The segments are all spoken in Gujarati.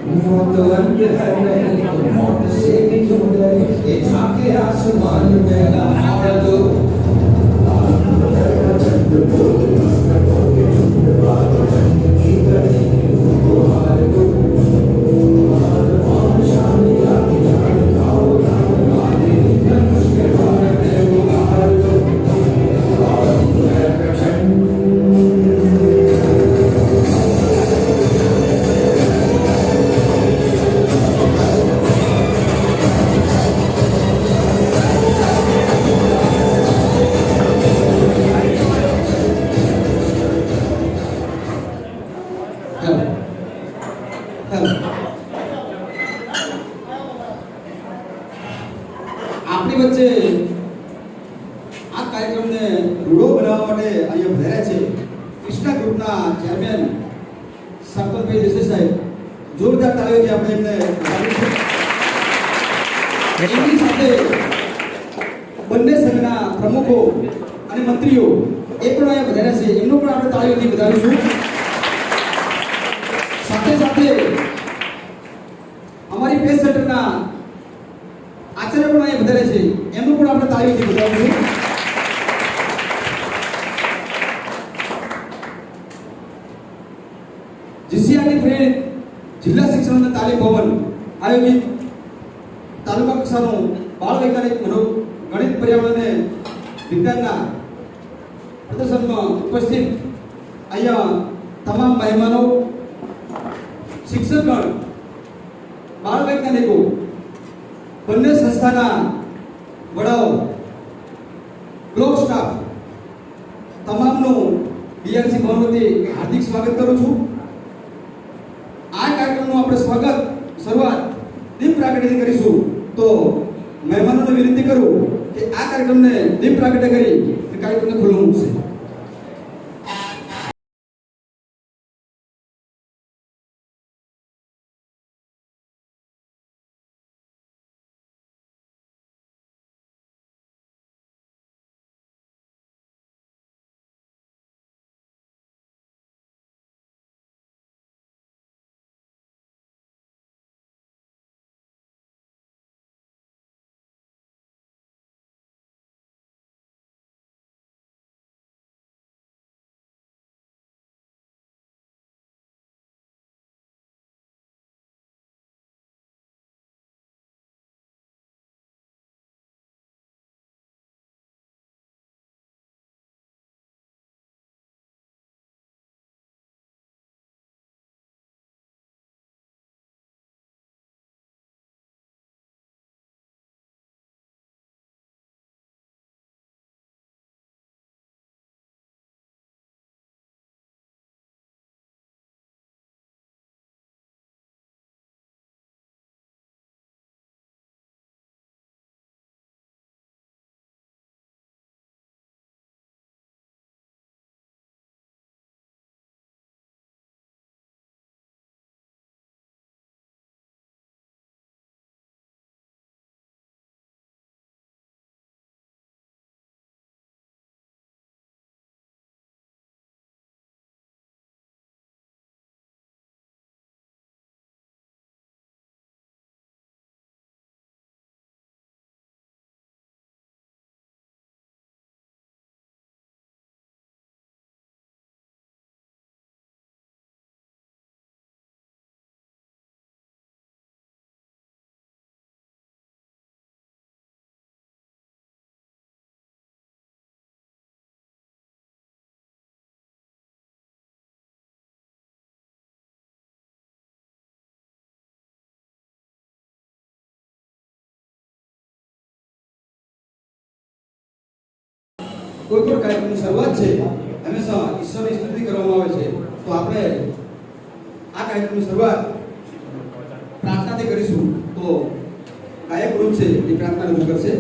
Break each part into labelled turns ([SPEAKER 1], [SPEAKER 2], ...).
[SPEAKER 1] मौत अंग है नहीं मौत से भी जुड़े ये झांके आसमान में लहरा दो આપણી વચ્ચે આ કાર્યક્રમને રૂડો બનાવવા માટે અહીંયા ભેર્યા છે કૃષ્ણા ગ્રુપના ચેરમેન સંપતભાઈ દેસાઈ સાહેબ. જોરદાર તાળીઓથી આપણે એમને એમની સાથે બંને સંઘના પ્રમુખો અને મંત્રીઓ એ પણ અહીંયા વધાર્યા છે, એમનો પણ આપણે તાળીઓથી વધારીશું. સાથે સાથે અમારી પેસ સેન્ટરના આચાર્ય પણ અહીંયા વધારે છે, એમનું પણ આપણે તાળીઓથી વધારીશું. જીસીઆરની પ્રેરિત જિલ્લા શિક્ષણ તાલીમ ભવન આયોજિત તાલુકા કક્ષાનું બાળ વૈજ્ઞાનિક ગણિત પર્યાવરણ અને વિજ્ઞાનના પ્રદર્શનમાં ઉપસ્થિત અહીંયા તમામ મહેમાનો, શિક્ષકગણ, બાળ વૈજ્ઞાનિકો, બંને સંસ્થાના વડાઓ, બ્લોક સ્ટાફ તમામનું બીઆરસી ભવન વતી હાર્દિક સ્વાગત કરું છું. આ કાર્યક્રમનું આપણે શરૂઆત દીપ પ્રાગટ્યથી કરીશું. તો મહેમાનોને વિનંતી કરું કે આ કાર્યક્રમને દીપ પ્રાગટ્ય કરી કાર્યક્રમને ખુલ્લો મૂકશે. કોઈ પણ કાર્યક્રમની શરૂઆત છે હંમેશા ઈશ્વરની સ્તુતિ કરવામાં આવે છે. તો આપણે આ કાર્યક્રમની શરૂઆત પ્રાર્થનાથી કરીશું. તો ગાયક વૃંદ છે એ પ્રાર્થના રજૂ કરશે.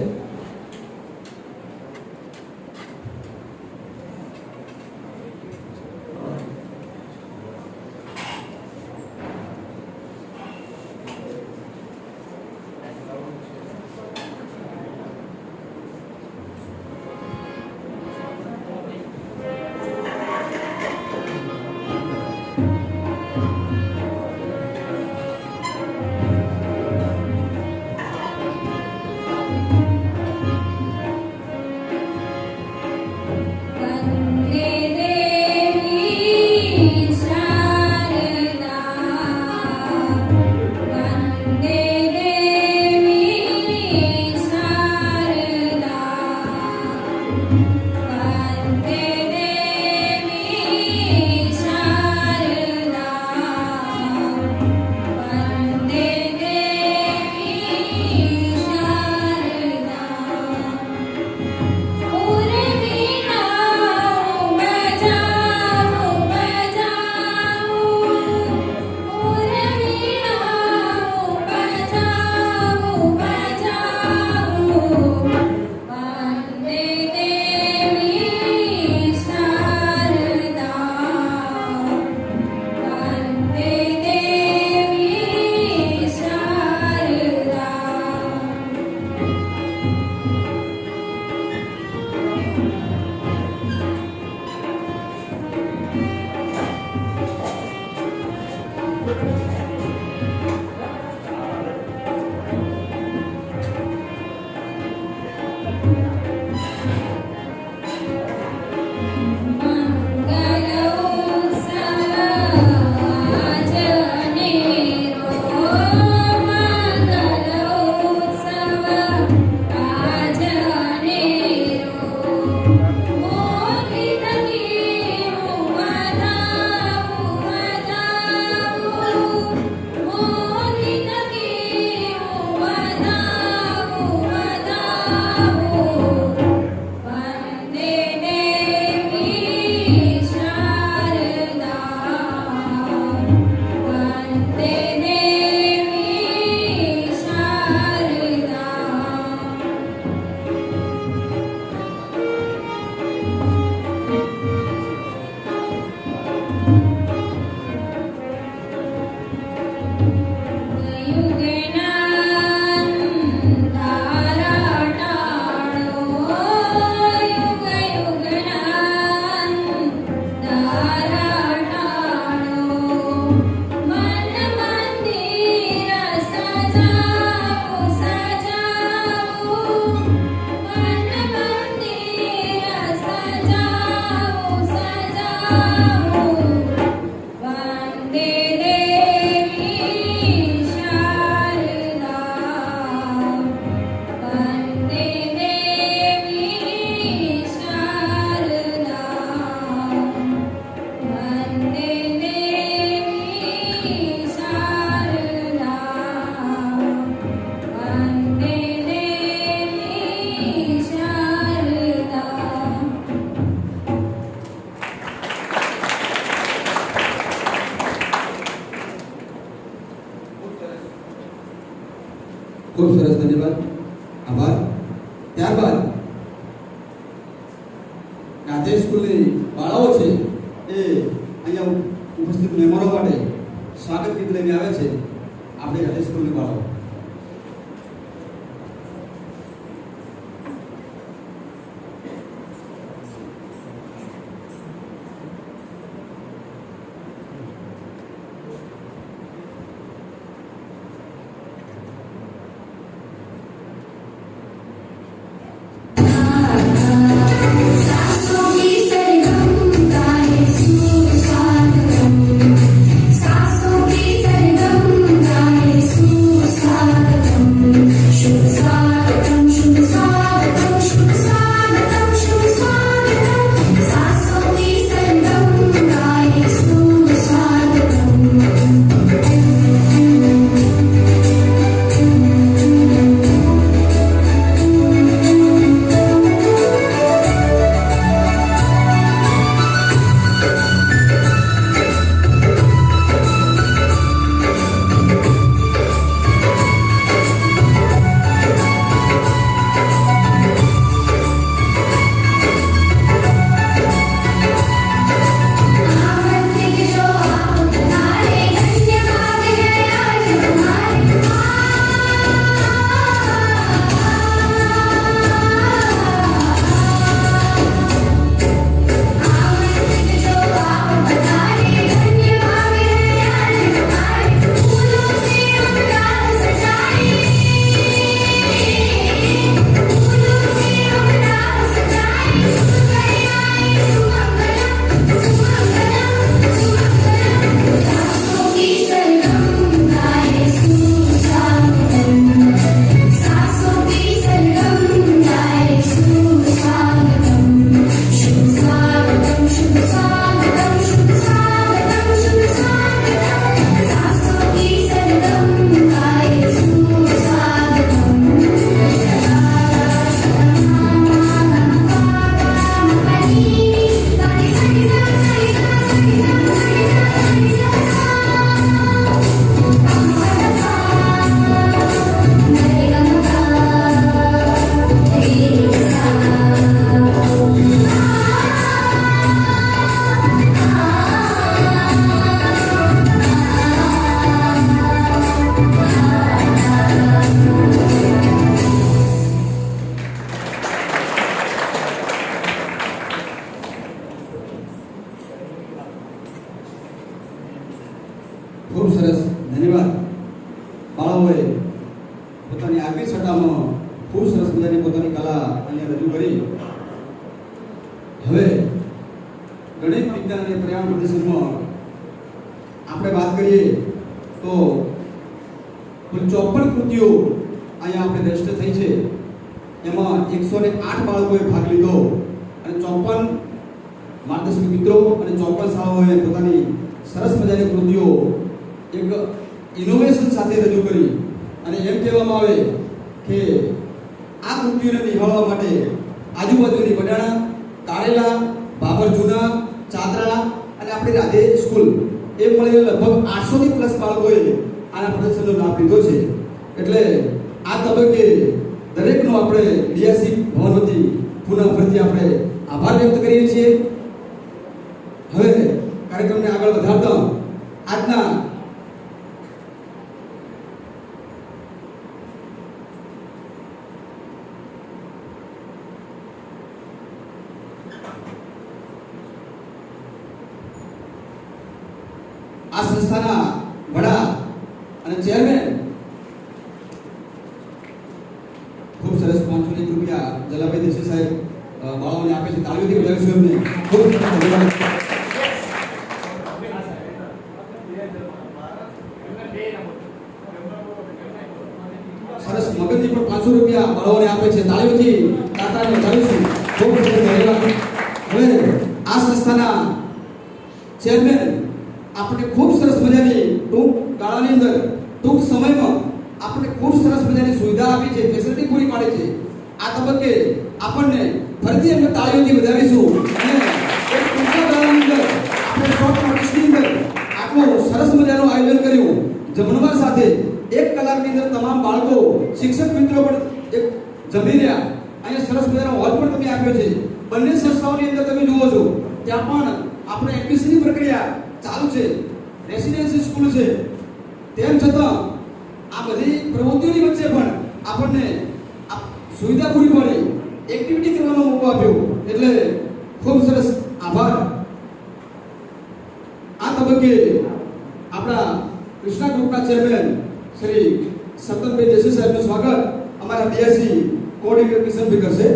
[SPEAKER 1] ખૂબ સરસ, ધન્યવાદ, આભાર. ત્યારબાદ રાજેશ સ્કૂલની બાળાઓ છે એ અહીંયા ઉપસ્થિત મહેમાનો માટે સ્વાગત ગીત લઈને આવે છે. આપણે રાજેશ સ્કૂલની બાળાઓ
[SPEAKER 2] Sa
[SPEAKER 1] ખૂબ સરસ, ધન્યવાદ. બાળકોએ પોતાની આગવી સટ્ટામાં ખૂબ સરસ મજાની પોતાની કલા અહીંયા રજૂ કરી. હવે ગણિત વિજ્ઞાન અને પર્યાવરણ પ્રદર્શનમાં આપણે વાત કરીએ તો કુલ 54 કૃતિઓ અહીંયા આપણે દ્રષ્ટ થઈ છે. એમાં 108 બાળકોએ ભાગ લીધો અને 54 માર્ગદર્શક મિત્રો અને 54 શાળાઓએ પોતાની સરસ મજાની કૃતિઓ એક ઇનોવેશન સાથે રજૂ કરી. અને એમ કહેવામાં આવે કે આ કૃતિઓને નિહાળવા માટે આજુબાજુની વડાણા, કારેલા, બાબર જૂના, ચાદરા અને આપણી રાધે સ્કૂલ એ મળીને લગભગ 800 થી પ્લસ બાળકોએ આના પ્રદર્શનનો લાભ લીધો છે. એટલે આ તબક્કે દરેકનો આપણે ડીઆરસી ભવન વતી પુનઃ ફરીથી આપણે આભાર વ્યક્ત કરીએ છીએ. હવે કાર્યક્રમને આગળ વધારતા આજના આ સંસ્થાના વડા અને ચેરમેન ખૂબ સરસ 501 રૂપિયા જલાભાઈ દેસાઈ સાહેબ બાળાઓને આપે છે. તાળીઓથી વધાવીશું એમને. ખૂબ ધન્યવાદ. સરસ મગજથી પણ 500 રૂપિયા બાળાઓને આપે છે. તાળીઓથી દાતાને વધાવીશું. ખૂબ સરસ, ધન્યવાદ. હવે આ સંસ્થાના ચેરમેન આપણે ખૂબ સરસ મજાની ટૂંક ગાળાની અંદર ટૂંક સમયમાં આપણે ખૂબ સરસ મજાની સુવિધા આપી છે, ફેસિલિટી પૂરી પાડી છે. આ તબક્કે આપણને ફરીથી એમને તાળીઓથી વધાવીશું અને એક ટૂંકા ગાળાની અંદર આપણે શોર્ટ નોટિસની અંદર આટલું સરસ મજાનું આયોજન કર્યું. જમણવાર સાથે 1 કલાકની અંદર તમામ બાળકો, શિક્ષક મિત્રો પણ એક જમી રહ્યા. અહીંયા સરસ મજાનો હોલ પણ તમે આપ્યો છે. બંને સંસ્થાઓની અંદર તમે જુઓ છો ત્યાં પણ આપણે એડમિશનની પ્રક્રિયા ચાલુ છે. રેસિડેન્સી સ્કૂલ છે. તેમ છતાં આ બધી પ્રવૃત્તિઓની વચ્ચે પણ આપણને સુવિધા પૂરી પાડી, એક્ટિવિટી કરવાનો મોકો આપ્યો. એટલે ખૂબ સરસ આભાર. આ તબક્કે આપણા કૃષ્ણા ગ્રુપના ચેરમેન શ્રી સતનભાઈ દેસાઈ સાહેબનું સ્વાગત અમારા બીએસસી કોઓર્ડિનેટર કિશનભાઈ કરશે.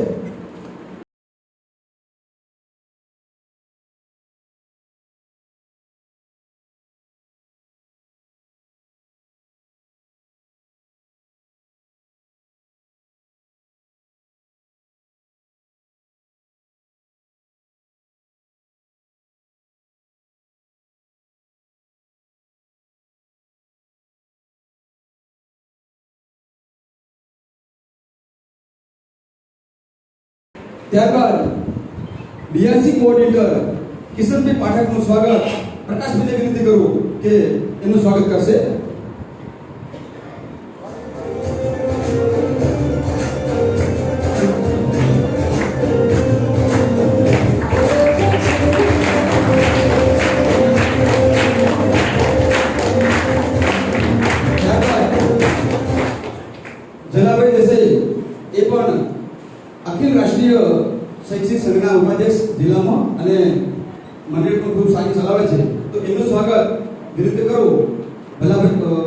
[SPEAKER 1] ત્યારબાદ બીઆરસી કોઓર્ડિનેટર કિશનભાઈ પાઠકનું સ્વાગત પ્રકાશભાઈને વિનંતી કરું કે એમનું સ્વાગત કરશે. જલાભાઈ દેસાઈ એ પણ અખિલ રાષ્ટ્રીય શૈક્ષિક સંઘના ઉપાધ્યક્ષ જિલ્લામાં અને મંડળ પણ ખૂબ સારી ચલાવે છે. તો એમનું સ્વાગત વિનંતી કરું ભલાભાઈ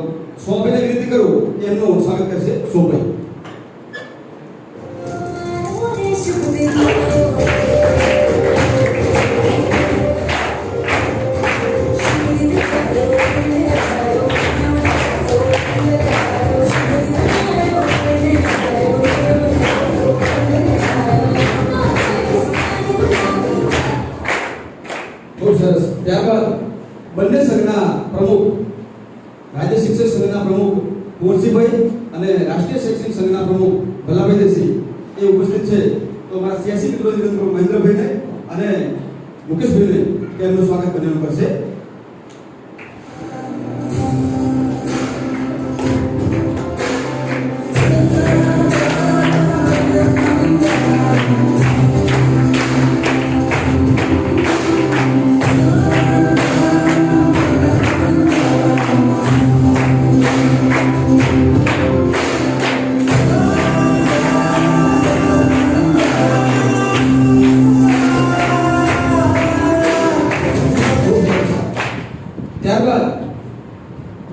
[SPEAKER 1] સોમભાઈને વિનંતી કરું કે એમનું સ્વાગત કરશે સોમભાઈ. ત્યારબાદ બંને સંઘના પ્રમુખ, રાજ્ય શિક્ષક સંઘના પ્રમુખ કુંવરજીભાઈ અને રાષ્ટ્રીય શૈક્ષણિક સંઘના પ્રમુખ ભલાભાઈ દેસાઈ એ ઉપસ્થિત છે. તો અમારા 86 મિત્રો મહેન્દ્રભાઈને અને મુકેશભાઈને તેમનું સ્વાગત બંનેનું કરશે.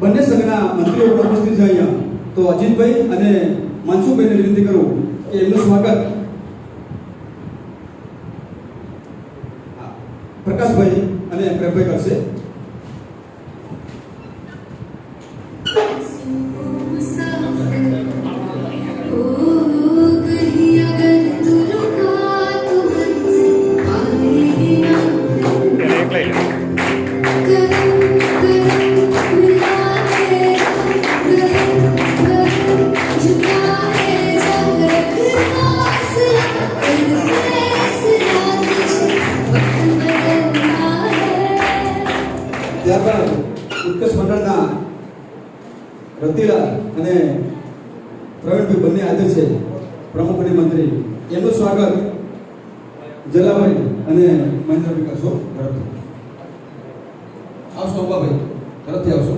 [SPEAKER 1] બંને સંઘના મંત્રીઓ પણ ઉપસ્થિત છે અહીંયા. તો અજીતભાઈ અને મનસુખભાઈને વિનંતી કરું કે એમનું સ્વાગત પ્રકાશભાઈ અને પ્રેમભાઈ કરશે. ત્યારબાદ ઉત્કર્ષ મંડળના રતિલાલ અને પ્રવીણભાઈ બંને હાજર છે, પ્રમુખ અને મંત્રી. એમનું સ્વાગત જલાભાઈ અને મહેન્દ્રભાઈ કરશો. ઝડપથી આવશો અંબાભાઈ, ઝડપથી આવશો.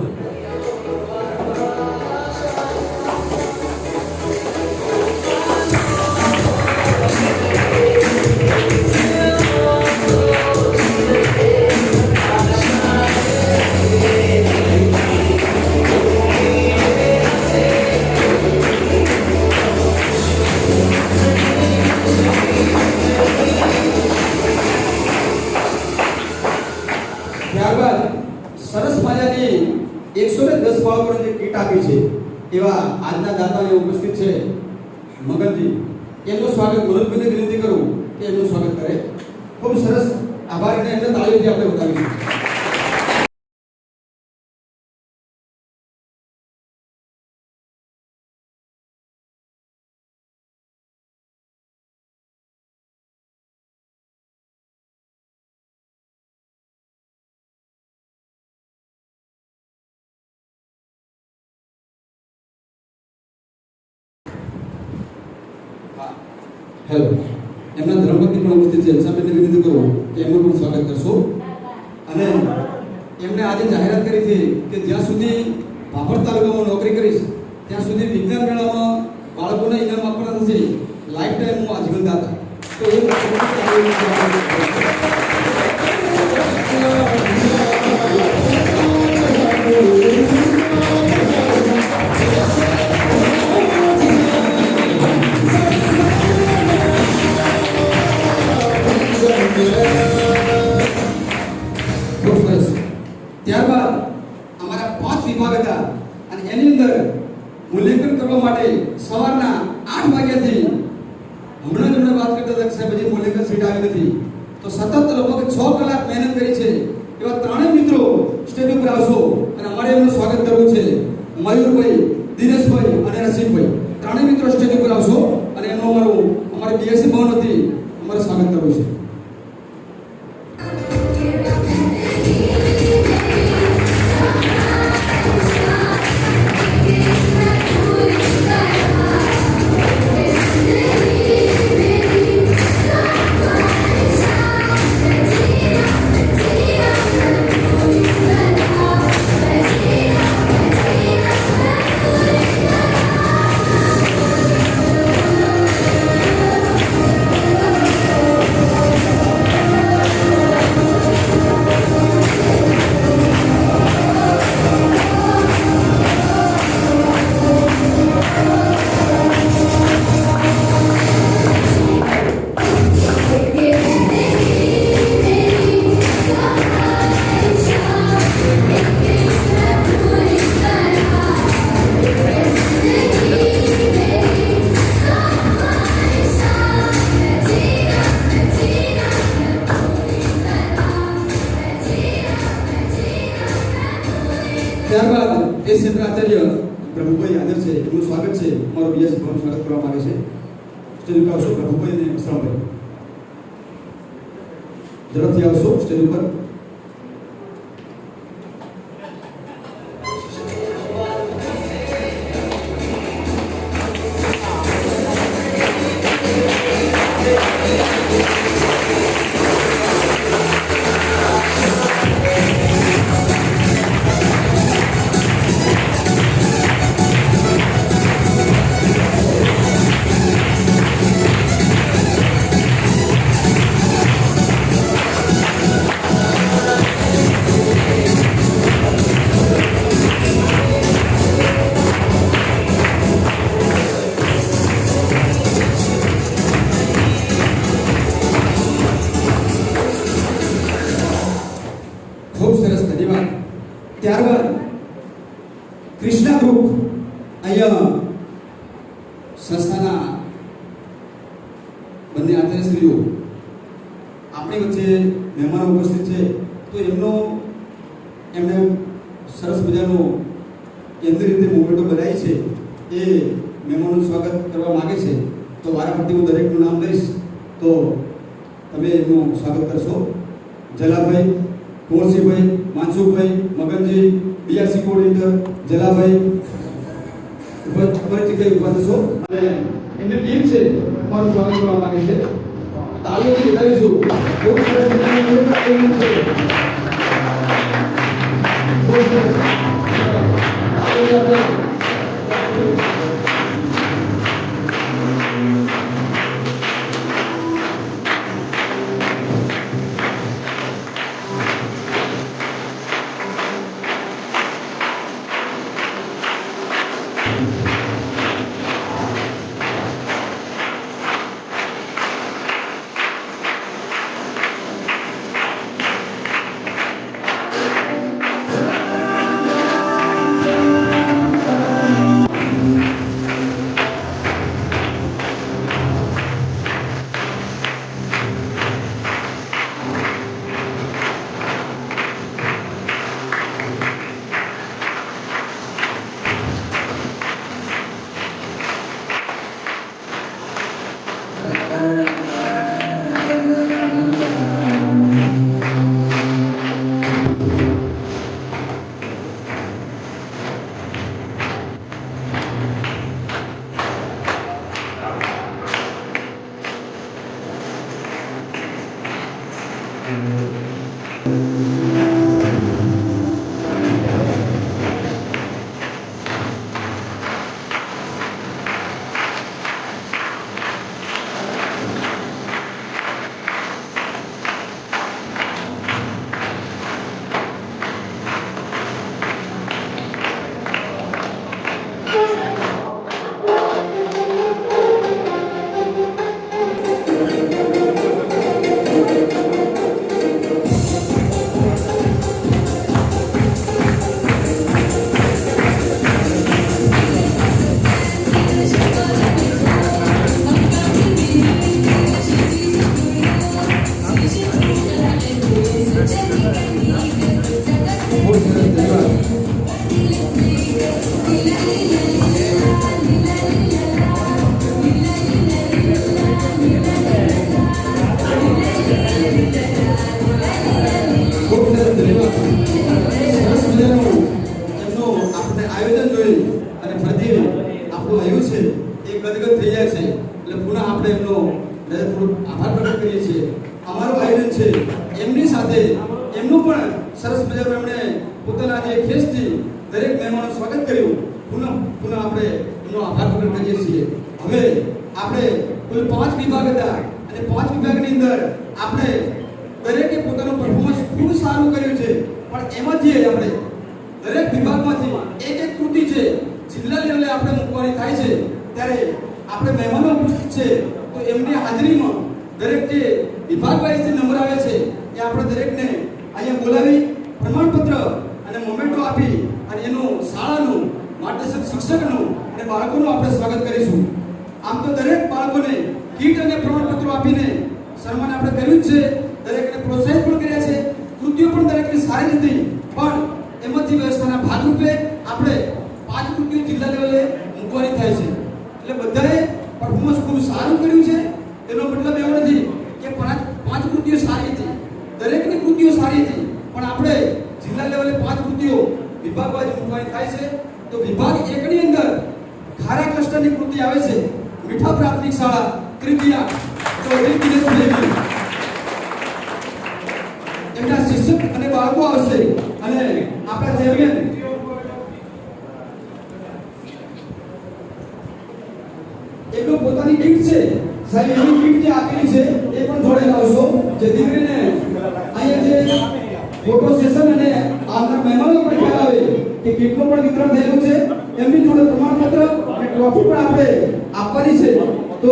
[SPEAKER 1] ત્યારબાદ સરસ મજાની 110 બાળકોને જે કીટ આપી છે એવા આજના દાતાઓ ઉપસ્થિત છે મગનજી. એમનું સ્વાગત મનોજભાઈને વિનંતી કરું કે એમનું સ્વાગત કરે. ખૂબ સરસ આભાર અને એમને તાળીઓથી આપણે બતાવીશું. હેલો, એમના ધર્મપત્ની પણ ઉપસ્થિત છે. સાહેબને વિનંતી કરું કે એમનું પણ સ્વાગત કરશો. અને એમને આજે જાહેરાત કરી હતી કે જ્યાં સુધી ભાભર તાલુકામાં નોકરી કરીશ ત્યાં સુધી વિજ્ઞાન મેળામાં બાળકોને ઇનામ આપવાના થશે. લાઈફ ટાઈમ હું આજીવન દાતા. તો એ ત્યારબાદ અમારા 5 વિભાગ હતા અને એની અંદર મૂલ્યાંકન કરવા માટે સવારના 8 વાગ્યાથી હમણાં જ વાત કરતા હતા કે સાહેબ હજી મૂલ્યાંકન સીટ આવી નથી. તો સતત લગભગ 6 કલાક મહેનત કરી છે એવા ત્રણેય મિત્રો સ્ટેજ ઉપર આવશો અને અમારે એમનું સ્વાગત કરવું છે. મયુરભાઈ, દિનેશભાઈ અને રસિકભાઈ ત્રણેય મિત્રો સ્ટેજ ઉપર આવશો અને એમનું અમારે બીએસસી ભવન હતી અમારે સ્વાગત કરવું છે. ત્યારબાદ એ ક્ષેત્ર આચાર્ય પ્રભુભાઈ હાજર છે, એમનું સ્વાગત છે. અમારો બીએસસી ભવન સ્વાગત કરવામાં આવે છે. સ્ટેજ ઉપર આવશો પ્રભુભાઈ અને અસરામભાઈ, ઝડપથી આવશો સ્ટેજ ઉપર. કૃષ્ણા ગ્રુપ અહીંયા સંસ્થાના બંને આચાર્યશ્રીઓ આપણી વચ્ચે મહેમાનો ઉપસ્થિત છે, તો એમને સરસ મજાનો કેન્દ્રીય રીતે મોમેન્ટો બનાવી છે, એ મહેમાનોનું સ્વાગત કરવા માગે છે. તો વારાફરતી હું દરેકનું નામ લઈશ, તો તમે એમનું સ્વાગત કરશો. જલાભાઈ, કુંવરસિંહભાઈ, માનસુખભાઈ, મગનજી, બીઆરસી કોઓર્ડિનેટર જલાભાઈ, તમારી જગ્યાએ ઉભા થશો અને એમની ટીમ છે તમારું સ્વાગત કરવા માંગે છે. તાળીઓથી વધાવીશું. બહુ સરસ મજાનું ટીમ છે. બહુ સરસ. આયોજન જોઈ અને ફરીથી આપણું આવ્યું છે એ ગદગદ થઈ જાય છે. એટલે પુનઃ આપણે એમનો હૃદયપૂર્વક આભાર પ્રકટ કરીએ છીએ. અમારું આયોજન છે એમની સાથે એમનું પણ સરસ મજાનું એમણે પોતાના જે ખેસથી દરેક મહેમાનોનું સ્વાગત કર્યું. પુનઃ આપણે એમનો આભાર પ્રકટ કરીએ છીએ. હવે આપણે કુલ 5 વિભાગ હતા અને 5 વિભાગની અંદર આપણે દરેકે પોતાનું પરફોર્મન્સ ખૂબ સારું કર્યું છે, પણ એમાંથી આપણે દરેક વિભાગમાંથી એક કૃતિ છે જિલ્લા લેવલે આપણે મૂકવાની થાય છે. ત્યારે આપણે મહેમાનો ઉપસ્થિત છે, તો એમની હાજરીમાં દરેક જે વિભાગ વાઇઝ જે નંબર આવે છે એ આપણે દરેકને અહીંયા બોલાવી પ્રમાણપત્ર અને મોમેન્ટો આપી અને એનું શાળાનું માર્ગદર્શક શિક્ષકનું અને બાળકોનું આપણે સ્વાગત કરીશું. આમ તો દરેક બાળકોને કીટ અને પ્રમાણપત્રો આપીને સન્માન આપણે કર્યું જ છે. દરેકને પ્રોત્સાહિત પણ કર્યા છે. કૃતિઓ પણ દરેકની સારી હતી, પણ એમાંથી વ્યવસ્થાના ભાગરૂપે આપણે 5 કૃતિઓ જિલ્લા લેવલે મૂકવાની થાય છે. એટલે બધાએ પરફોર્મન્સ ખૂબ સારું કર્યું છે. એનો મતલબ એવો નથી કે 5 કૃતિઓ સારી હતી, દરેકની કૃતિઓ સારી હતી, પણ આપણે જિલ્લા લેવલે 5 કૃતિઓ વિભાગ વાઇઝ મૂકવાની થાય છે. તો વિભાગ 1 ની અંદર ખારા ક્લસ્ટરની કૃતિ આવે છે. મીઠા પ્રાથમિક શાળા ત્રિતિયા ચૌધરી દિનેશભાઈ, એમના શિક્ષક અને બાળકો આવશે અને આપણા ચેરમેન એમનું પોતાની કીટ છે સાહેબ, એની કીટ જે આપેલી છે એ પણ જોડે લાવશો, જેથી કરીને અહીંયા જે ફોટો સેશન અને આવનાર મહેમાનો પણ ખ્યાલ આવે કે કીટનું પણ વિતરણ થયેલું છે. એમની જોડે પ્રમાણપત્ર અને ટ્રોફી પણ આપણે આપવાની છે. તો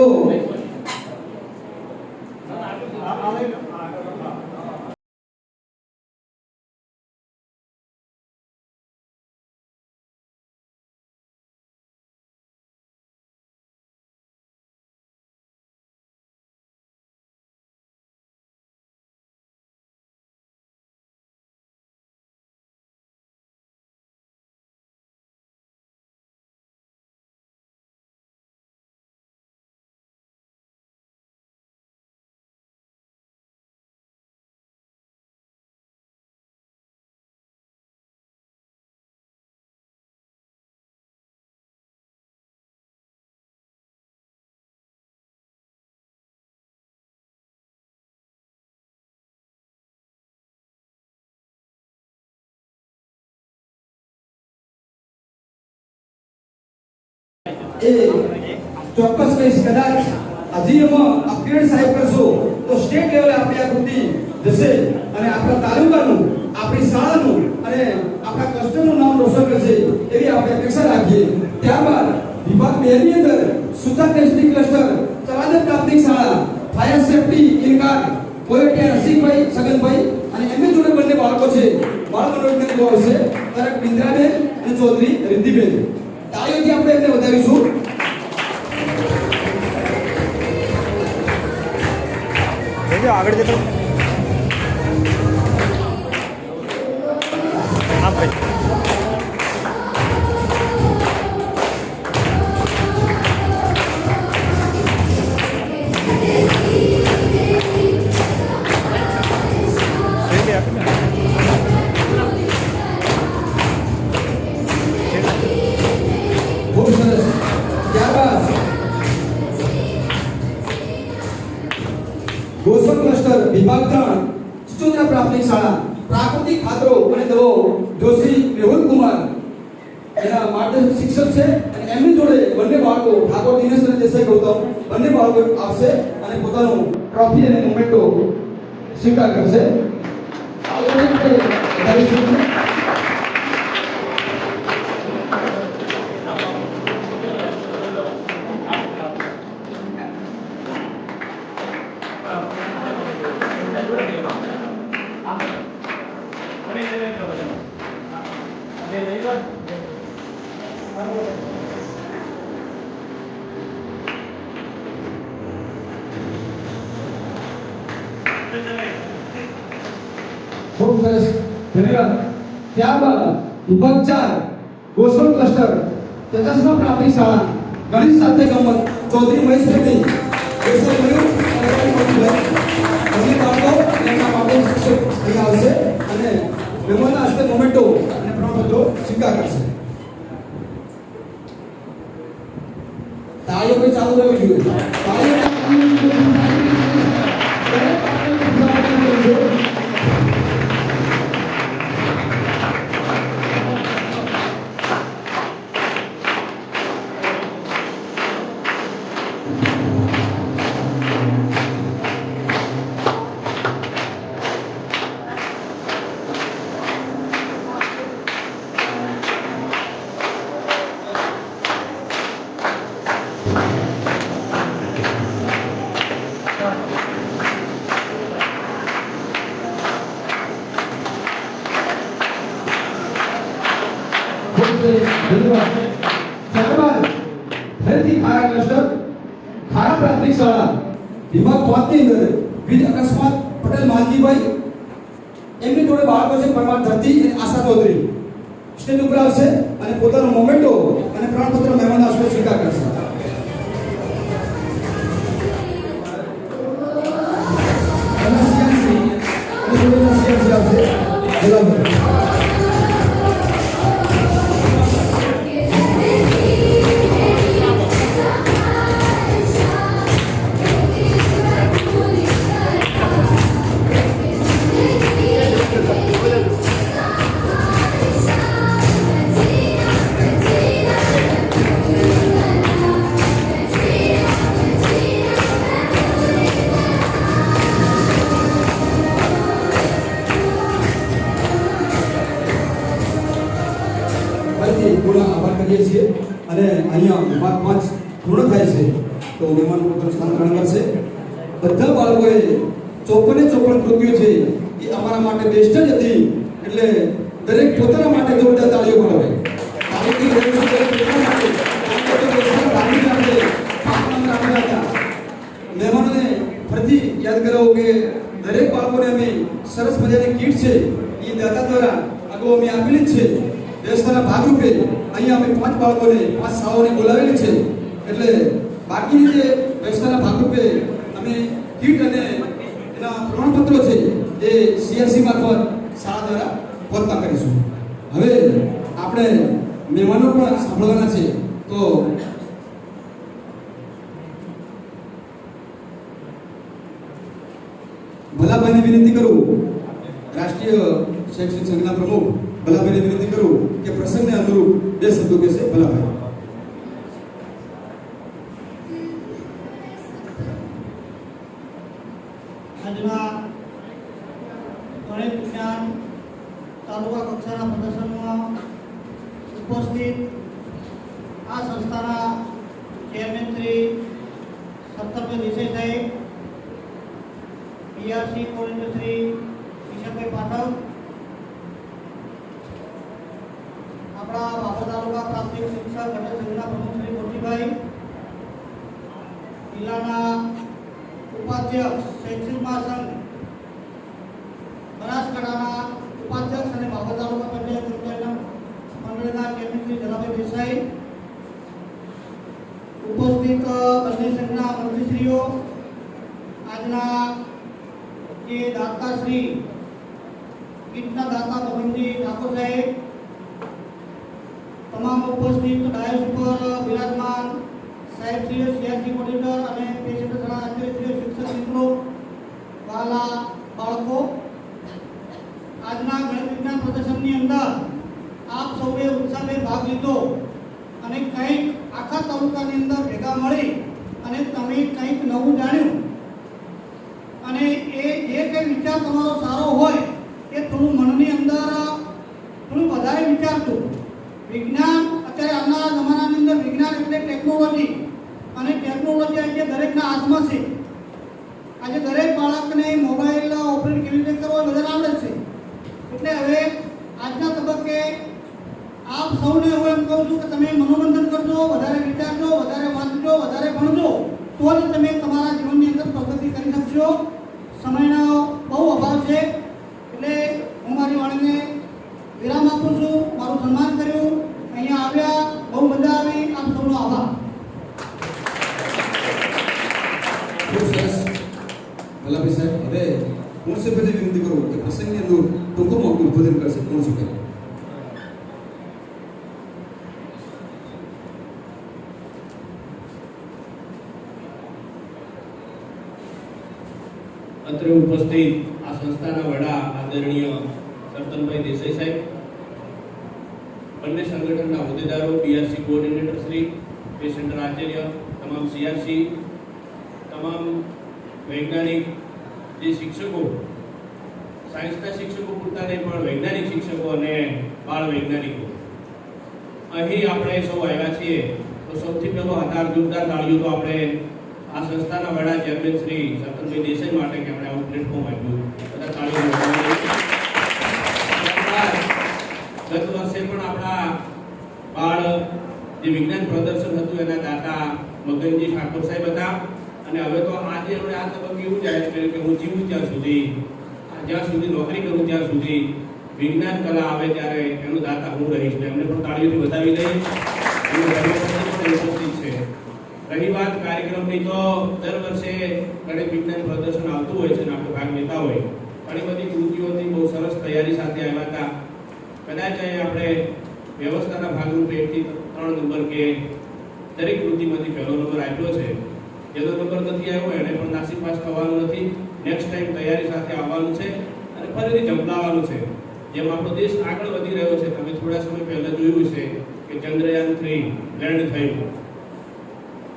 [SPEAKER 1] એ ચોક્કસ કહીશ. કદાચ હજી એમાં અપગ્રેડ સાહેબ કરશો તો સ્ટેટ લેવલે આપણી આ કૃતિ જશે અને આપણા તાલુકાનું, આપણી શાળાનું અને આપણા ક્લસ્ટરનું નામ રોશન કરશે એવી આપણે અપેક્ષા રાખીએ. ત્યારબાદ વિભાગ 2 ની અંદર સુથાર ટેસ્ટિંગ ક્લસ્ટર, ચવાદર પ્રાથમિક શાળા, ફાયર સેફટી ઇનકાર્ડ, કોયટિયા રસિકભાઈ સગનભાઈ અને એમની જોડે બંને બાળકો છે. બાળ મનોરંજન ગો આવશે તરક બિંદ્રાબેન અને ચૌધરી રિદ્ધિબેન. તાળીઓથી આપણે એમને વધાવીશું.
[SPEAKER 2] આગળ જતો હા ભાઈ
[SPEAKER 1] ખૂબ સરસ. ત્યારબાદ ગોસલ ક્લસ્ટર વિભાગ 3 ચિચોદરા પ્રાથમિક શાળા, પ્રાકૃતિક ખાતરો અને દવાઓ જોશી મેહુલ કુમાર એના માર્ગદર્શક શિક્ષક છે અને એમની જોડે બંને બાળકો ઠાકોર દિનેશ અને દેસાઈ ગૌતમ બંને બાળકો આવશે અને પોતાનું ટ્રોફી અને મોમેન્ટો સ્વીકાર કરશે. ખૂબ સરસ, ધન્યવાદ. ત્યારબાદ વિભાગ 4 ગોસલ ક્લસ્ટર ચચસ્મા પ્રાથમિક શાળા, ગણિત સાથે ગમત, ચૌધરી મહેશ રેડ્ડી, દેસાઈ મયુર અને બંને બાળકો એમના માર્ગદર્શક શિક્ષક અહીં આવશે અને મહેમાનના હસ્તે મોમેન્ટો અને પ્રમાણપત્રો સ્વીકાર કરશે. તાળીઓ કોઈ ચાલુ રહેવી જોઈએ. ત્યારબાદ ફરીથી ખારા ક્લસ્ટર ખારા પ્રાથમિક શાળા વિભાગ 5 ની અંદર વીજ અકસ્માત પટેલ માલજીભાઈ એમની જોડે બાળકો છે પરમાર ધરતી અને આશા ચૌધરી સ્ટેજ ઉપર આવશે અને પોતાનો મોમેન્ટો અને પ્રમાણપત્ર મહેમાનના હસ્તે સ્વીકાર કરશે. આભાર કરીએ છીએ અને અહીંયા વિભાગ 5 પૂર્ણ થાય છે તો મહેમાન પોતાનું સ્થાન ગ્રહણ કરશે. બધા બાળકોએ 54 કૃતિઓ છે એ અમારા માટે બેસ્ટ જ હતી એટલે દરેક પોતાના માટે જોરદાર તાળીઓ પાડો. મહેમાનોને ફરીથી યાદ કરાવો કે દરેક બાળકોને અમે સરસ મજાની કીટ છે એ દાતા દ્વારા અગાઉ અમે આપેલી જ છે. વ્યવસ્થાના ભાગરૂપે અહીંયા અમે 5 બાળકોને 5 શાળાઓને બોલાવેલી છે એટલે બાકીની જે વ્યવસ્થાના ભાગરૂપે અમે કીટ અને એના પ્રમાણપત્રો છે એ સીઆરસી મારફત શાળા દ્વારા પહોંચતા કરીશું. હવે આપણે મહેમાનો પણ સાંભળવાના છે તો ભલાભાઈને વિનંતી કરું, રાષ્ટ્રીય શૈક્ષણિક સંઘના પ્રમુખ ભલાભાઈને વિનંતી કરું કે પ્રસંગને અનુરૂપ 2 શબ્દો કહેશે. ભલાભાઈ.
[SPEAKER 3] આ સંસ્થાના ચેરમેન શ્રી સત્તરભાઈ દેસાઈ સાહેબ, બીઆરસી કોઓર્ડિનેટર શ્રી કિશનભાઈ પાઠક, આપણા બાબા તાલુકા પ્રાથમિક શિક્ષક ઘટક સંઘના પ્રમુખ શ્રી મોતીભાઈ, જિલ્લાના ઉપાધ્યક્ષ શૈક્ષણિક મહાસંઘ બનાસકાંઠાના ઉપાધ્યક્ષ અને બાબા તાલુકા પંચાયત મંડળના ચેરમેન શ્રી જલાભાઈ દેસાઈ, ઉપસ્થિત બંને સંઘના મંત્રીશ્રીઓ, આજના જે દાતાશ્રી કીટના દાતા ગોવિંદજી ઠાકોર સાહેબ, તમામ ઉપસ્થિત ડાયસ ઉપર બિરાજમાન સાહેબશ્રીઓ, સીઆરસી કોર્ડિનેટર અને પેશન્ટ શાળાશ્રીઓ, શિક્ષક મિત્રો, વાલા બાળકો, આજના ગણિત વિજ્ઞાન પ્રદર્શનની અંદર આપ સૌએ ઉત્સાહભેર ભાગ લીધો અને કંઈક આખા તાલુકાની અંદર ભેગા મળી અને તમે કંઈક નવું જાણ્યું અને એ જે કંઈ વિચાર તમારો સારો હોય એ થોડું મનની અંદર થોડું વધારે વિચારજો. વિજ્ઞાન અત્યારે આવનારા જમાનાની અંદર વિજ્ઞાન એટલે ટેકનોલોજી, અને ટેકનોલોજી આજે દરેકના હાથમાં છે. આજે દરેક બાળકને મોબાઈલ ઓપરેટ કેવી રીતે કરવો એ બધાને આવડે છે. એટલે હવે આજના તબક્કે આપ સૌને હું એમ કહું છું કે તમે મનોરંજન કરજો, વધારે વિચારજો, વધારે વાંચજો, વધારે ભણજો, તો જ તમે તમારા જીવનની અંદર પ્રગતિ કરી શકશો. સમયનો બહુ અભાવ છે એટલે હું મારી વાણીને વિરામ આપું છું. મારું સન્માન કર્યું, અહીંયા આવ્યા, બહુ મજા આવી. આપ સૌનો આભાર.
[SPEAKER 1] ખૂબ સરસ ભલાભાઈ સાહેબ. હવે હું સભ્યને વિનંતી કરું કે પ્રસંગની અંદર ટૂંકમાં ઉદ્બોધન કરશે. કોણ શું કહે?
[SPEAKER 4] અત્રે ઉપસ્થિત આ સંસ્થાના વડા આદરણીય સરતનભાઈ દેસાઈ સાહેબ, બંને સંગઠનના હોદ્દેદારો, BRC coordinator Shri, patient Acharya, તમામ સીઆરસી, તમામ વૈજ્ઞાનિક જે શિક્ષકો, સાયન્સના શિક્ષકો પૂરતા નહીં પણ વૈજ્ઞાનિક શિક્ષકો અને બાળ વૈજ્ઞાનિકો, અહીં આપણે સૌ આવ્યા છીએ. તો સૌથી પહેલો હતાર જોરદાર તાળીઓ તો આપણે આ સંસ્થાના વડા ચેરમેન શ્રી સરતનભાઈ દેસાઈ માટે કે આપણે આવું પ્લેટફોર્મ આપ્યું. બધા તાળીઓ. ગત વર્ષે પણ આપણા બાળ જે વિજ્ઞાન પ્રદર્શન હતું એના દાતા મગનજી ઠાકોર સાહેબ હતા. અને હવે તો આજે આપણે આ તબક્કે એવું જાહેર કર્યું કે હું જીવું ત્યાં સુધી નોકરી કરું ત્યાં સુધી વિજ્ઞાન કલા આવે ત્યારે એનું દાતા હું રહીશ. એમને પણ તાળીઓથી વધાવી દઈએ. ઉપસ્થિત છે. રહી વાત કાર્યક્રમની, તો દર વર્ષે ગણિત વિજ્ઞાન પ્રદર્શન આવતું હોય છે અને આપણે ભાગ લેતા હોય. ઘણી બધી કૃતિઓથી બહુ સરસ તૈયારી સાથે આવ્યા હતા. કદાચ આપણે વ્યવસ્થાના ભાગરૂપે 1 થી 3 નંબર કે દરેક કૃતિમાંથી પહેલો નંબર આપ્યો છે. જેનો નંબર નથી આવ્યો એને પણ નાસિક પાસ થવાનું નથી. નેક્સ્ટ ટાઈમ તૈયારી સાથે આવવાનું છે અને ફરીથી ઝંપલાવવાનું છે. જેમ આપણો દેશ આગળ વધી રહ્યો છે, તમે થોડા સમય પહેલા જોયું છે કે ચંદ્રયાન 3 લેન્ડ થયું.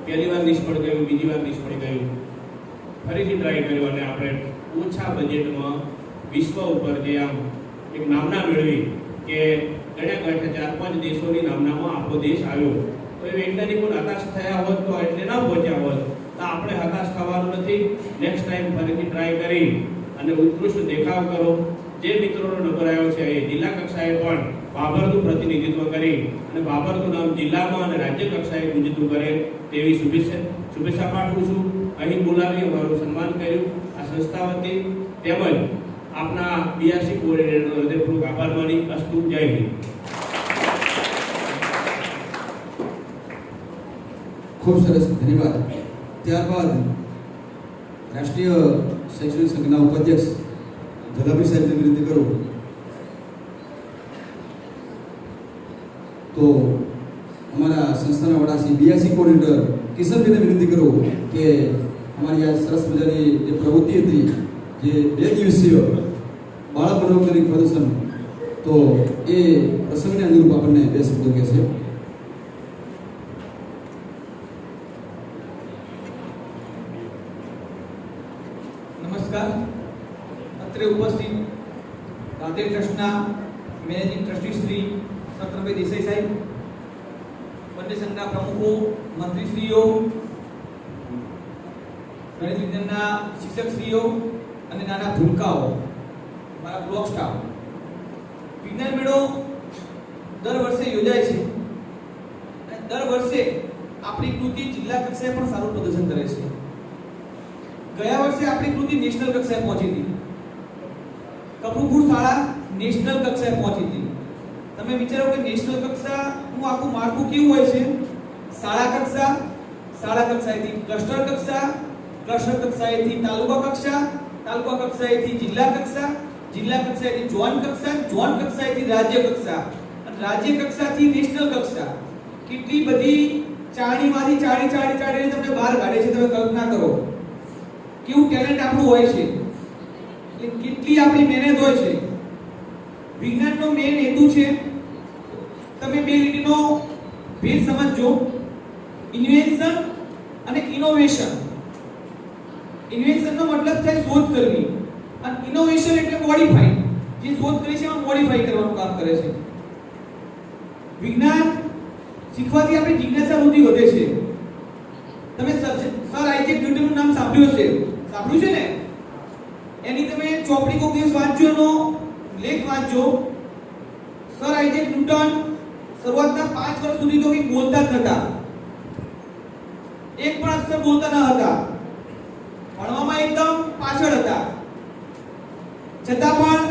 [SPEAKER 4] પહેલી વાર નિષ્ફળ ગયું, બીજી વાર નિષ્ફળ ગયું, ફરીથી ટ્રાય કર્યો અને આપણે ઓછા બજેટમાં વિશ્વ ઉપર જે આમ એક નામના મેળવી કે ગણ્યા ગાંઠ્યા 4-5 દેશોની નામનામાં આપણો દેશ આવ્યો. તો એ વૈજ્ઞાનિકો હતાશ થયા હોત તો એટલે ના પહોંચ્યા હોત. તો આપણે હતાશ થવાનું નથી. નેક્સ્ટ ટાઈમ ફરીથી ટ્રાય કરી અને ઉત્કૃષ્ટ દેખાવ કરો. જે મિત્રોનો નંબર આવ્યો છે એ જિલ્લા કક્ષાએ પણ બાબરનું પ્રતિનિધિત્વ કરી અને બાબરનું નામ જિલ્લામાં અને રાજ્ય કક્ષાએ ગુંજતું કરે તેવી શુભેચ્છા પાઠવું છું. અહીં બોલાવી અમારું સન્માન કર્યું આ સંસ્થા વતી, તેમજ આપના બીઆરસી કોઓર્ડિનેટરનો હૃદયપૂર્વક આભાર માની. અસ્તુ. જય હિન્દ.
[SPEAKER 1] ખૂબ સરસ, ધન્યવાદ. ત્યારબાદ રાષ્ટ્રીય શૈક્ષણિક સંઘના ઉપાધ્યક્ષ જલાભાઈ સાહેબને વિનંતી કરું તો અમારા સંસ્થાના વડા શ્રી બીઆરસી કોઓર્ડિનેટર કિશનભાઈને વિનંતી કરું કે અમારી આ સરસ મજાની જે પ્રવૃત્તિ હતી, જે 2 દિવસીય બાળક મનોવૈજ્ઞાનિક પ્રદર્શન, તો એ પ્રસંગને અનુરૂપ આપણને 2 શબ્દો કહેશે.
[SPEAKER 5] નમસ્કાર. અત્રે ઉપસ્થિત રાધે ટ્રસ્ટના મેનેજિંગ ટ્રસ્ટી શ્રી સરતનભાઈ દેસાઈ સાહેબ, બંને સંઘના પ્રમુખો, મંત્રીશ્રીઓ, ગણિત વિજ્ઞાનના શિક્ષકશ્રીઓ અને નાના ભૂલકાઓ, મારા બ્લોક સ્ટાફ. વિજ્ઞાન મેળો દર વર્ષે યોજાય છે અને દર વર્ષે આપણી કૃતિ જિલ્લા કક્ષાએ પણ સારું પ્રદર્શન કરે છે. ગયા વર્ષે આપણી કૃતિ નેશનલ કક્ષાએ પહોંચી હતી. કપરુપુર શાળા નેશનલ કક્ષાએ પહોંચી હતી. તમે વિચારો કે નેશનલ કક્ષાનું આખું માળખું કેવું હોય છે? શાળા કક્ષા, શાળા કક્ષાએથી ક્લસ્ટર કક્ષા, ક્લસ્ટર કક્ષાએથી તાલુકા કક્ષા, તાલુકા કક્ષાએથી જિલ્લા કક્ષા, જિલ્લા કક્ષાએથી ઝોન કક્ષા, ઝોન કક્ષાએથી રાજ્ય કક્ષા અને રાજ્ય કક્ષાથી નેશનલ કક્ષા. કેટલી બધી ચાળણીમાંથી ચાળીને તમને બહાર કાઢે છે. તમે કલ્પના કરો કેવું ટેલેન્ટ આપણું હોય છે, એટલે કેટલી આપણી મહેનત હોય છે. વિજ્ઞાનનો મેઇન હેતુ છે, તમે બે લીટીનો ભેદ સમજજો, ઇન્વેન્શન અને ઇનોવેશન. ઇન્વેન્શનનો મતલબ થાય શોધ કરવી અને ઇનોવેશન એટલે મોડિફાઈ. જે શોધ કરી છે એમાં મોડિફાઈ કરવાનું કામ કરે છે. વિજ્ઞાન શીખવાથી આપણી જિજ્ઞાસા વૃત્તિ વધે છે. તમે સર આઇઝેક ન્યૂટનનું નામ સાંભળ્યું છે ને? એની તમે ચોપડી કોક દિવસ વાંચજો, એનો લેખ વાંચજો. સર આઇઝેક ન્યૂટન શરૂઆતના 5 વર્ષ સુધી તો કંઈ બોલતા જ નહોતા, એક પણ અક્ષર બોલતા ન હતા, ભણવામાં એકદમ પાછળ હતા. છતાં પણ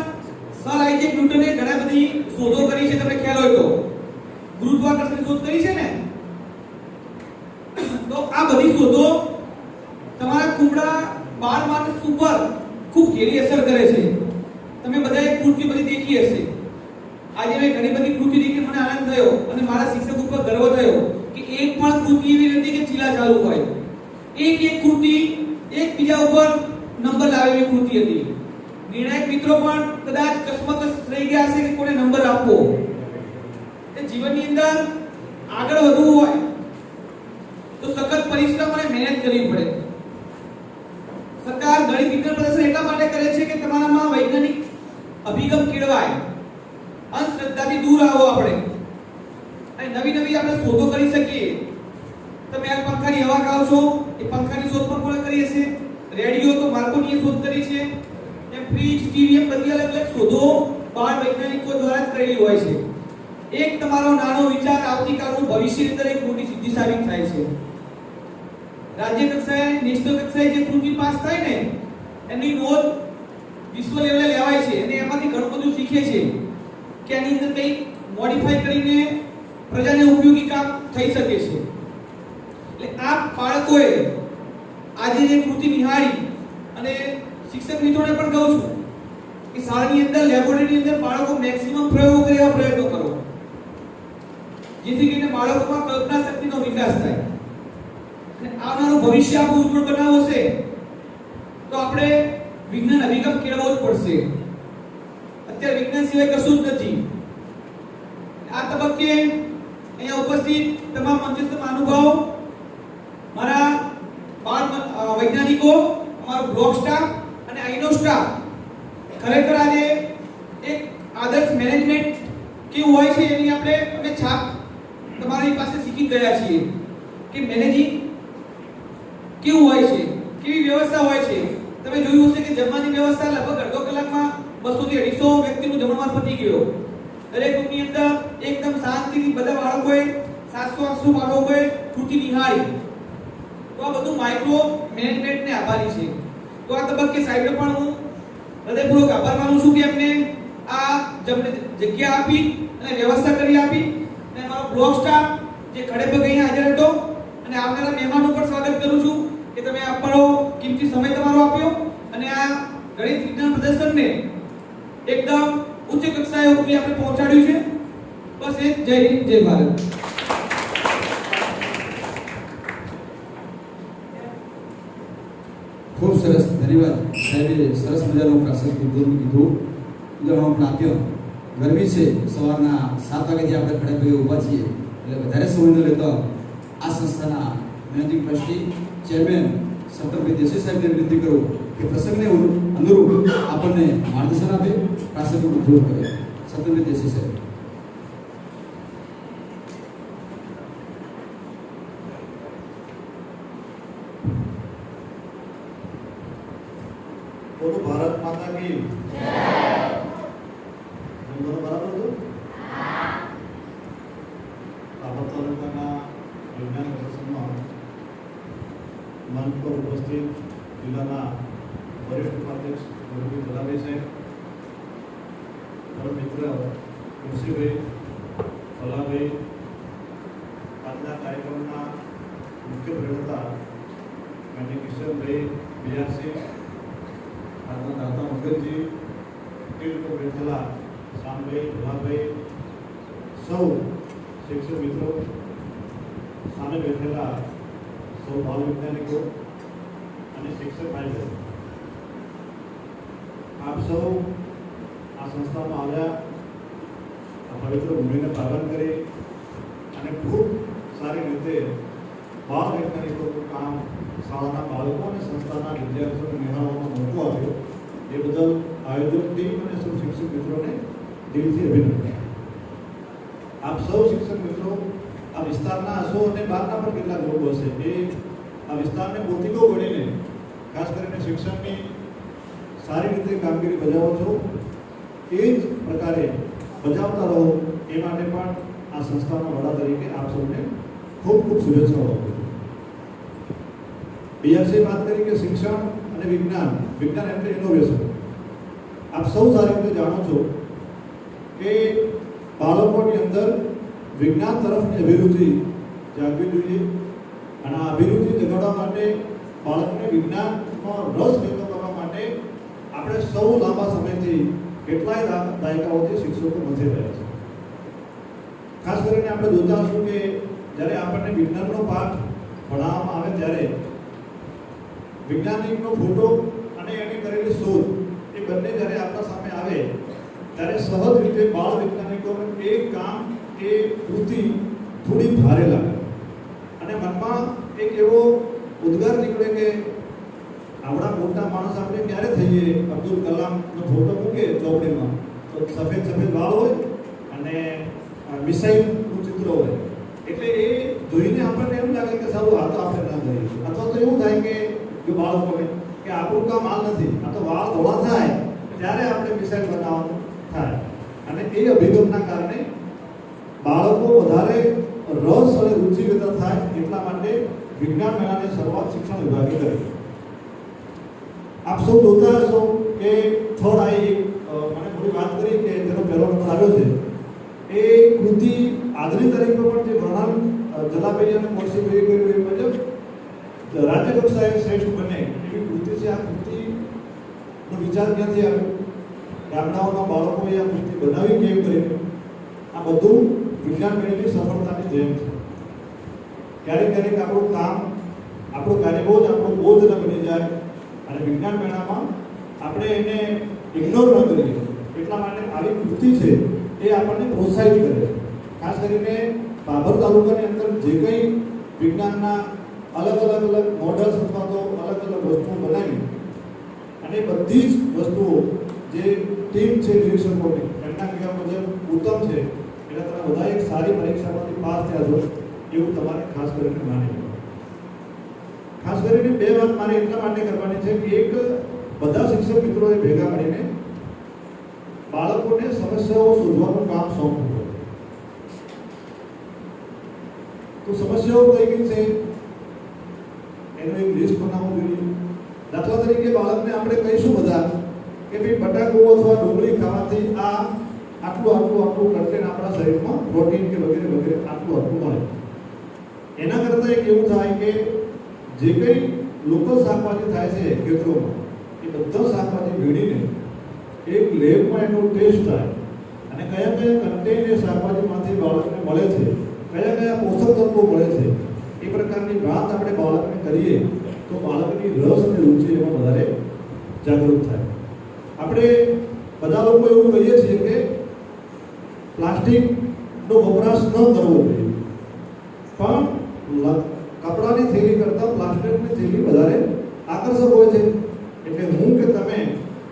[SPEAKER 5] સર આઇઝેક ન્યૂટને ઘણા બધી શોધો કરી છે. તમને ખ્યાલ હોય તો ગુરુત્વાકર્ષણની શોધ કરી છે ને? તો આ બધી શોધો તમારા કુમડા 12 માર્ક્સ ઉપર ખૂબ ઘેરી અસર કરે છે. તમે બધાએ કૃતિ બધી દેખી હશે. આજે મેં ઘણી બધી કૃતિ દેખી, મને આનંદ થયો અને મારા શિક્ષક ઉપર ગર્વ થયો કે એક પણ કૃતિ એવી નથી કે ચીલા ચાલુ હોય. એક કૃતિ એકબીજા ઉપર નંબર લાવે એવી કૃતિ હતી. નિર્ણાયક મિત્રો પણ કદાચ કસમકસ રહી ગયા હશે કે કોને નંબર આપવો. તે જીવનની અંદર આગળ વધવું હોય તો સખત પરિશ્રમ અને મહેનત કરવી પડે. સરકાર ગણિત વિજ્ઞાન પ્રદર્શન એટલા માટે કરે છે કે તમારામાં વૈજ્ઞાનિક અભિગમ કેળવાય, અંધશ્રદ્ધાથી દૂર આવો આપણે અને નવી આપણે શોધો કરી શકીએ. તમે આ પંખાની હવા ખાઓ છો, એ પંખાની શોધ પણ કોણે કરી હશે? રેડિયો તો માર્કોનીએ શોધ કરી છે. એમ ફ્રીજ, ટીવી, એમ બધી અલગ કૃતિઓ બાળ વૈજ્ઞાનિકો દ્વારા જ કરેલી હોય છે. એક તમારો નાનો વિચાર આવતીકાલનું ભવિષ્યની અંદર એક મોટી સિદ્ધિ સાબિત થાય છે. રાજ્ય કક્ષાએ, નેશનલ કક્ષાએ જે કૃતિ પાસ થાય ને એની નોંધ વિશ્વ લેવલે લેવાય છે અને એમાંથી ઘણું બધું શીખે છે કે આની અંદર કંઈક મોડિફાઈ કરીને પ્રજાને ઉપયોગી કામ થઈ શકે છે. એટલે આ બાળકોએ આજે જે કૃતિ નિહાળી અને શિક્ષક મિત્રોને પણ કહું છું કે શાળાની અંદર, લેબોરેટરીની અંદર બાળકો મેક્સિમમ પ્રયોગો કરે એવા પ્રયત્નો કરો, જેથી કરીને બાળકોમાં કલ્પના શક્તિનો વિકાસ થાય અને આવનારું ભવિષ્ય આપણું ઉજ્જવળ બનાવવું છે તો આપણે વિજ્ઞાન અભિગમ કેળવવો જ પડશે. અત્યારે વિજ્ઞાન સિવાય કશું જ નથી. આ તબક્કે અહીંયા ઉપસ્થિત તમામ મંચસ્થ મહાનુભાવો, મારા બાળ વૈજ્ઞાનિકો, અમારો બ્લોક સ્ટાફ અને આઈનો સ્ટાફ, ખરેખર આજે એક આદર્શ મેનેજમેન્ટ કેવું હોય છે એની અમે છાપ તમારી પાસે શીખી ગયા છીએ કે મેનેજિંગ કેવું હોય છે, કેવી વ્યવસ્થા હોય છે. તમે જોયું હશે કે જમવાની વ્યવસ્થા લગભગ અડધો કલાકમાં 200 થી 250 વ્યક્તિનું જમણવાર પતી ગયો. દરેક રૂમની અંદર એકદમ શાંતિથી બધા બાળકોએ 700-800 બાળકોએ કૃતિ નિહાળી. તો આ બધું માઇક્રો મેનેજમેન્ટને આભારી છે. તો આ તબક્કે સાહેબને પણ હું હૃદયપૂર્વક આભાર માનું છું કે એમને આ જગ્યા આપી અને વ્યવસ્થા કરી આપી. અને મારો બ્લોક સ્ટાફ જે ખડે પગે અહીંયા હાજર હતો અને આવનારા મહેમાનો પણ સ્વાગત કરું છું કે તમે આપણો કિંમતી સમય તમારો આપ્યો અને આ ગણિત વિજ્ઞાન પ્રદર્શનને એકદમ ઉચ્ચ કક્ષાએ સુધી આપણે પહોંચાડ્યું છે. બસ એ જય હિન્દ, જય ભારત.
[SPEAKER 1] ખૂબ સરસ, ધન્યવાદ સાહેબે. સરસ મજાનું પ્રાસંગિક ઉદ્બોધન કીધું. ઉદાહરણો પણ આપ્યો. ગરમી છે, સવારના 7 વાગ્યાથી આપણે ખડે પગે ઊભા છીએ એટલે વધારે સમય ન લેતો આ સંસ્થાના મેનેજિંગ ટ્રસ્ટી ચેરમેન સત્તરભાઈ દેસાઈ સાહેબને વિનંતી કરું કે પ્રસંગને અનુરૂપ આપણને માર્ગદર્શન આપે, પ્રાસંગિક ઉદ્બોધન કરે. સત્તરભાઈ દેસાઈ સાહેબ.
[SPEAKER 6] બોલો ભારત માતા કી જય. બોલો બરાબર હતું. રાપર તાલુકાના વિજ્ઞાન પ્રદર્શનમાં મંચ પર ઉપસ્થિત જિલ્લાના વરિષ્ઠ ઉપાધ્યક્ષ ગુરુજી દલાભાઈ સાહેબ, પરમ મિત્ર કુરશીભાઈ, ભલાભાઈ, આજના કાર્યક્રમના મુખ્ય પ્રેરણા અને કિશનભાઈ બિયાસી, આજના દાતા મગનજી, ટીમ પર બેઠેલા શામભાઈ, ભલાભાઈ, સૌ શિક્ષક મિત્રો, સામે બેઠેલા સૌ બાલ વૈજ્ઞાનિકો અને શિક્ષક ભાઈઓ, આપ સૌ આ સંસ્થામાં આવ્યા, આ પવિત્ર ભૂમિને પાલન કરી અને ખૂબ સારી રીતે બાળ વૈજ્ઞાનિકોનું કામ શાળાના બાળકો અને સંસ્થાના વિદ્યાર્થીઓને નિહાળવાનો મોકો આપ્યો એ બદલ આયોજક ટીમ અને સૌ શિક્ષક મિત્રોને દિલથી અભિનંદન. આપ સૌ શિક્ષક મિત્રો આ વિસ્તારના હશો અને બહારના પણ કેટલાક લોકો હશે એ આ વિસ્તારને પોતીકો ગણીને ખાસ કરીને શિક્ષણની સારી રીતે કામગીરી બજાવો છો, એ જ પ્રકારે બજાવતા રહો એ માટે પણ આ સંસ્થાના વડા તરીકે આપ સૌને ખૂબ ખૂબ શુભેચ્છાઓ આપું છું. બીઆરસી વાત કરી કે શિક્ષણ અને વિજ્ઞાન એટલે ઇનોવેશન. આપ સૌ સારી રીતે જાણો છો કે બાળકોની અંદર વિજ્ઞાન તરફની અભિરુચિ જાગવી જોઈએ અને આ અભિરુચિ જગાડવા માટે બાળકને વિજ્ઞાનમાં રસ પેદા કરવા માટે આપણે સૌ લાંબા સમયથી કેટલાય દાયકાઓથી શિક્ષકો મથી રહ્યા છે. ખાસ કરીને આપણે જોતા હશું કે જ્યારે આપણને વિજ્ઞાનનો પાઠ ભણાવવામાં આવે ત્યારે વૈજ્ઞાનિકનો ફોટો અને એને કરેલી શોધ એ બંને જ્યારે આપણા સામે આવે ત્યારે સહજ રીતે બાળ વૈજ્ઞાનિકોને એ કામ એ કૃતિ થોડી ભારે લાગે અને મનમાં એક એવો ઉદ્ગાર નીકળે કે આવડા મોટા માણસ આપણે ક્યારે થઈએ. અબ્દુલ કલામનો ફોટો મૂકે ચોપડીમાં તો સફેદ વાળ હોય અને મિસાઇલનું ચિત્ર હોય એટલે એ જોઈને આપણને એમ લાગે કે સારું આ તો આપણે ના કરીએ. અથવા તો એવું થાય કે બાળકોને કે આપણું કામ હાલ નથી, આ તો વાળ ધોળા થાય ત્યારે આપણે મિસાઇલ બનાવવાનું થાય. અને એ અભિગમના કારણે બાળકો વધારે રસ અને રુચિ પેદા થાય એટલા માટે વિજ્ઞાન મેળાની શરૂઆત શિક્ષણ વિભાગે કરી. આપ સૌ જોતા હશો કે થર્ડ આઈ મને થોડી વાત કરી કે તેનો પહેલો નંબર આવ્યો છે. એ કૃતિ આજની તારીખ પર પણ જે વર્ણન જલાભાઈ અને મોરસીભાઈ કર્યું એ મુજબ રાજ્ય કક્ષાએ શ્રેષ્ઠ બને એવી કૃતિ છે. આ કૃતિનો વિચાર ક્યાંથી આવ્યો? ગામડાઓના બાળકોએ આ કૃતિ બનાવી કેમ કરીને? આ બધું વિજ્ઞાન મેળવીની સફળતાની જેમ છે. ક્યારેક આપણું કાર્યબોજ આપણો બોજ ન બની જાય અને વિજ્ઞાન મેળામાં આપણે એને ઇગ્નોર ન કરીએ એટલા માટે આવી કૃતિ છે એ આપણને પ્રોત્સાહિત કરે છે. ખાસ કરીને બાબર તાલુકાની અંદર જે કંઈ વિજ્ઞાનના અલગ મોડલ્સ અથવા તો અલગ વસ્તુઓ બનાવી અને બધી જ વસ્તુઓ જે ટીમ છે નિરીક્ષકોની એમના કહેવા મુજબ ઉત્તમ છે એટલે તમે બધા એક સારી પરીક્ષામાંથી પાસ થયા છો એવું તમારે ખાસ કરીને માની લો. ખાસ કરીને બે વાત મારે એટલા માટે કરવાની છે કે એક બધા શિક્ષક મિત્રોએ ભેગા મળીને બાળકોને સમસ્યાઓ શોધવાનું કામ સોંપવું. તો સમસ્યાઓ કઈ કઈ છે એનું એક લિસ્ટ બનાવવું જોઈએ. દાખલા તરીકે બાળકને આપણે કહીશું બધા કે ભાઈ બટાકો અથવા ડુંગળી ખાવાથી આટલું કન્ટેન્ટ આપણા શરીરમાં પ્રોટીન કે વગેરે આટલું મળે. એના કરતાં એક એવું થાય કે જે કંઈ લોકલ શાકભાજી થાય છે ખેતરોમાં એ બધા શાકભાજી ભેળીને એક લેબમાં એનો ટેસ્ટ થાય અને કયા કન્ટેન્ટ એ શાકભાજીમાંથી બાળકને મળે છે, કયા પોષક તત્વો મળે છે એ પ્રકારની વાત આપણે બાળકને કરીએ તો બાળકની રસ અને રુચિ એમાં વધારે જાગૃત થાય. આપણે બધા લોકો એવું કહીએ છીએ કે પ્લાસ્ટિકનો વપરાશ ન કરવો જોઈએ, પણ કપડાની થેલી કરતાં પ્લાસ્ટિકની થેલી વધારે આકર્ષક હોય છે. એટલે હું કે તમે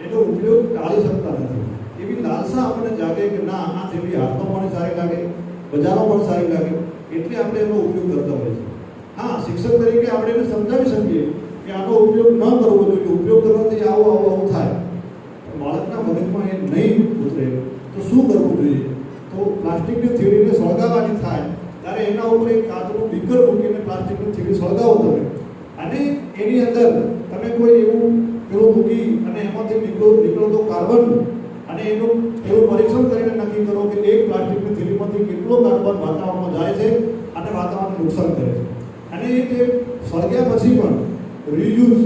[SPEAKER 6] એનો ઉપયોગ ટાળી શકતા નથી. એવી લાલસા આપણને જાગે કે ના આ થેલી હાથમાં પણ સારી લાગે, બજારમાં પણ સારી લાગે એટલે આપણે એનો ઉપયોગ કરતા હોઈએ છીએ. હા, શિક્ષક તરીકે આપણે એને સમજાવી શકીએ કે આનો ઉપયોગ ન કરવો જોઈએ, ઉપયોગ કરવાથી આવું થાય, બાળકના મગજમાં એ નહીં ઉતરે તો શું કરવું જોઈએ? તો પ્લાસ્ટિકની થેલીને સળગાવવાની થાય ત્યારે એના ઉપર એક કાચનું બીકર મૂકીને પ્લાસ્ટિકની થેલી સળગાવો તમે, અને એની અંદર તમે કોઈ એવું પેલું મૂકી અને એમાંથી નીકળતો કાર્બન અને એનું એવું પરીક્ષણ કરીને નક્કી કરો કે એક પ્લાસ્ટિકની થેલીમાંથી કેટલો કાર્બન વાતાવરણમાં જાય છે અને વાતાવરણને નુકસાન કરે છે, અને એ જે સળગ્યા પછી પણ રીયુઝ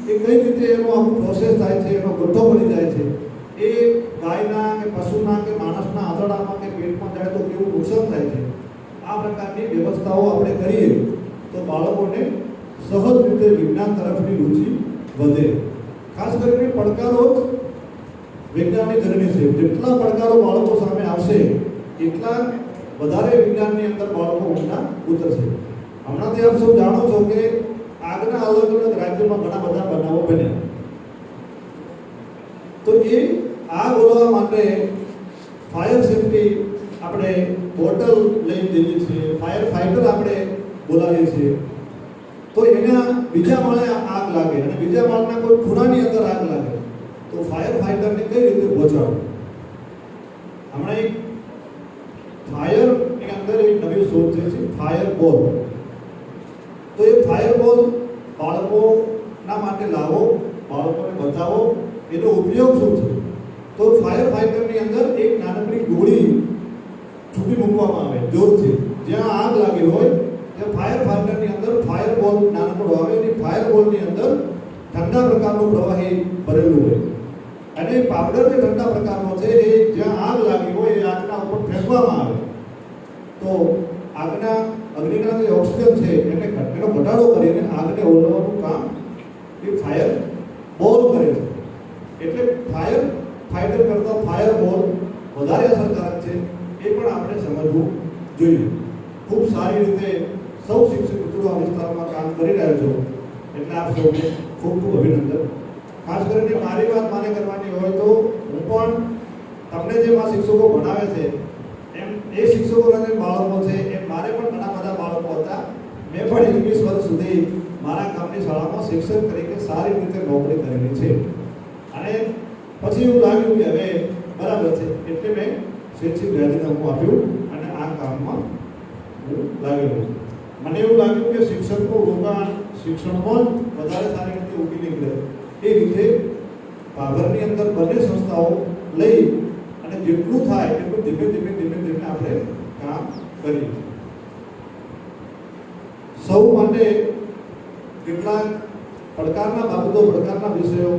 [SPEAKER 6] એ કઈ રીતે એનો આખું પ્રોસેસ થાય છે, એનો ગઠ્ઠો બની જાય છે, એ ગાયના કે પશુના કે માણસના આંતરડામાં કે પેટમાં જાય તો કેવું નુકસાન થાય છે. આ પ્રકારની વ્યવસ્થાઓ આપણે કરીએ તો બાળકોને સહજ રીતે વિજ્ઞાન તરફની રુચિ વધે. ખાસ કરીને પડકારો વિજ્ઞાનની જર્ની છે. જેટલા પડકારો બાળકો સામે આવશે એટલા વધારે વિજ્ઞાનની અંદર બાળકો ઊંડા ઉતરશે. હમણાંથી આપ સૌ જાણો છો કે આગના અલગ અલગ રાજ્યોમાં ઘણા બધા બનાવો બન્યા. તો એ આગ ઓલવવા માટે ફાયર સેફટી આપણે બોટલ લઈ જઈએ છીએ, ફાયર ફાઈટર આપણે બોલાવીએ છીએ. તો એના બીજા માળે આગ લાગે અને બીજા માળના કોઈ ખૂણાની અંદર આગ લાગે તો ફાયર ફાઈટરને કઈ રીતે પહોંચાડવું? હમણાં એક ફાયરની અંદર એક નવી શોધ થઈ છે, ફાયર બોલ. તો એ ફાયર બોલ બાળકોના માટે લાવો, બાળકોને બતાવો એનો ઉપયોગ શું છે. તો ફાયર ફાઈટરની અંદર એક નાનકડી ગોળી છૂટી મૂકવામાં આવે જોરથી, જ્યાં આગ લાગી હોય ત્યાં ફાયર ફાઈટરની અંદર ફાયર બોલ નાનકડો આવે અને ફાયર બોલની અંદર ઠંડા પ્રકારનું પ્રવાહી ભરેલું હોય અને પાવડર જે ઠંડા પ્રકારનો છે એ જ્યાં આગ લાગી હોય એ આગના ઉપર ફેંકવામાં આવે તો અગ્નિના જે ઓક્સિજન છે એનો ઘટાડો કરીને આગને ઓલવવાનું કામ એ ફાયર બોલ કરે છે. એટલે ફાયર ફાઈટર કરતાં ફાયર બોલ વધારે અસરકારક છે એ પણ આપણે સમજવું જોઈએ. ખૂબ સારી રીતે સૌ શિક્ષક મિત્રો આ વિસ્તારમાં કામ કરી રહ્યા છો એટલે આપ સૌને ખૂબ ખૂબ અભિનંદન. ખાસ કરીને મારી વાત માને કરવાની હોય તો હું પણ તમને જે આ શિક્ષકો ભણાવે છે એમ એ શિક્ષકોના જે બાળકો છે એમ મારે પણ ઘણા બધા બાળકો હતા. મેં પણ 21 વર્ષ સુધી મારા ગામની શાળામાં શિક્ષક તરીકે સારી રીતે નોકરી કરેલી છે અને પછી એવું લાગ્યું કે હવે બરાબર છે એટલે મેં શૈક્ષિક રાજીનામું આપ્યું અને આ કામમાં હું લાગેલો છું. મને એવું લાગ્યું કે શિક્ષકનું રોકાણ શિક્ષણમાં વધારે સારી રીતે ઉગી નીકળે એ રીતે ભાભરની અંદર બંને સંસ્થાઓ લઈ અને જેટલું થાય એટલું ધીમે ધીમે આપણે કામ કરીએ. સૌ માટે કેટલાક પડકારના બાબતો, પડકારના વિષયો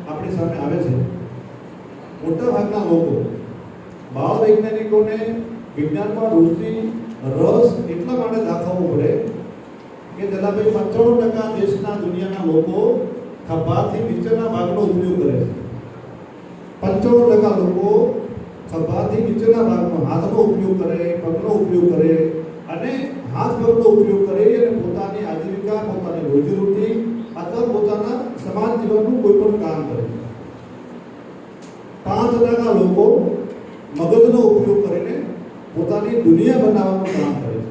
[SPEAKER 6] આપણી સામે આવે છે. મોટાભાગના લોકો બાળ વૈજ્ઞાનિકોને વિજ્ઞાનમાં રુચિ રસ એટલા માટે દાખવવો પડે કે દલાભાઈ 95% દેશના દુનિયાના લોકો ખભાથી નીચેના ભાગનો ઉપયોગ કરે છે. 95% લોકો ખભાથી નીચેના ભાગનો હાથનો ઉપયોગ કરે, પગનો ઉપયોગ કરે અને હાથ પગનો ઉપયોગ કરે અને પોતાની આજીવિકા, પોતાની રોજીરોટી અથવા પોતાના સમાજ જીવનનું કોઈ પણ કામ કરે. 5% લોકો મગજનો ઉપયોગ કરીને પોતાની દુનિયા બનાવવાનું કામ કરે છે.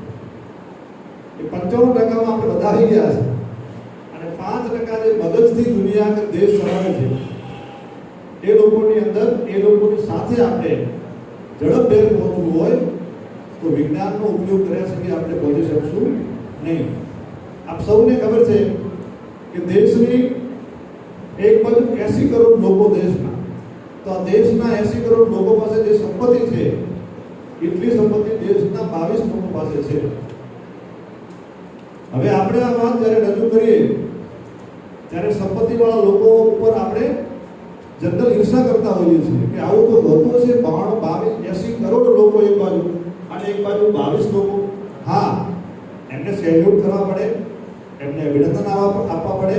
[SPEAKER 6] એ 95%માં આપણે બધા આવી ગયા છે અને 5% જે મગજથી દુનિયા કે દેશ ચલાવે છે એ લોકોની અંદર એ લોકોની સાથે આપણે ઝડપભેર પહોંચવું હોય તો વિજ્ઞાનનો ઉપયોગ કર્યા પછી આપણે પહોંચી શકશું નહીં. આપ સૌને ખબર છે કે દેશની એક બાજુ 80 કરોડ લોકો દેશના, તો આ દેશના 80 કરોડ લોકો પાસે જે સંપત્તિ છે એટલી સંપત્તિ દેશના 22 લોકો પાસે છે. હવે આપણે આ વાત જ્યારે રજૂ કરીએ ત્યારે સંપત્તિવાળા લોકો ઉપર આપણે જનરલ ઈર્ષા કરતા હોઈએ છીએ કે આવું તો હોતું હશે. 80 કરોડ લોકો એક બાજુ અને એક બાજુ 22 લોકો. હા, એમને સેલ્યુટ કરવા પડે, એમને અભિનંદન આપવા પડે,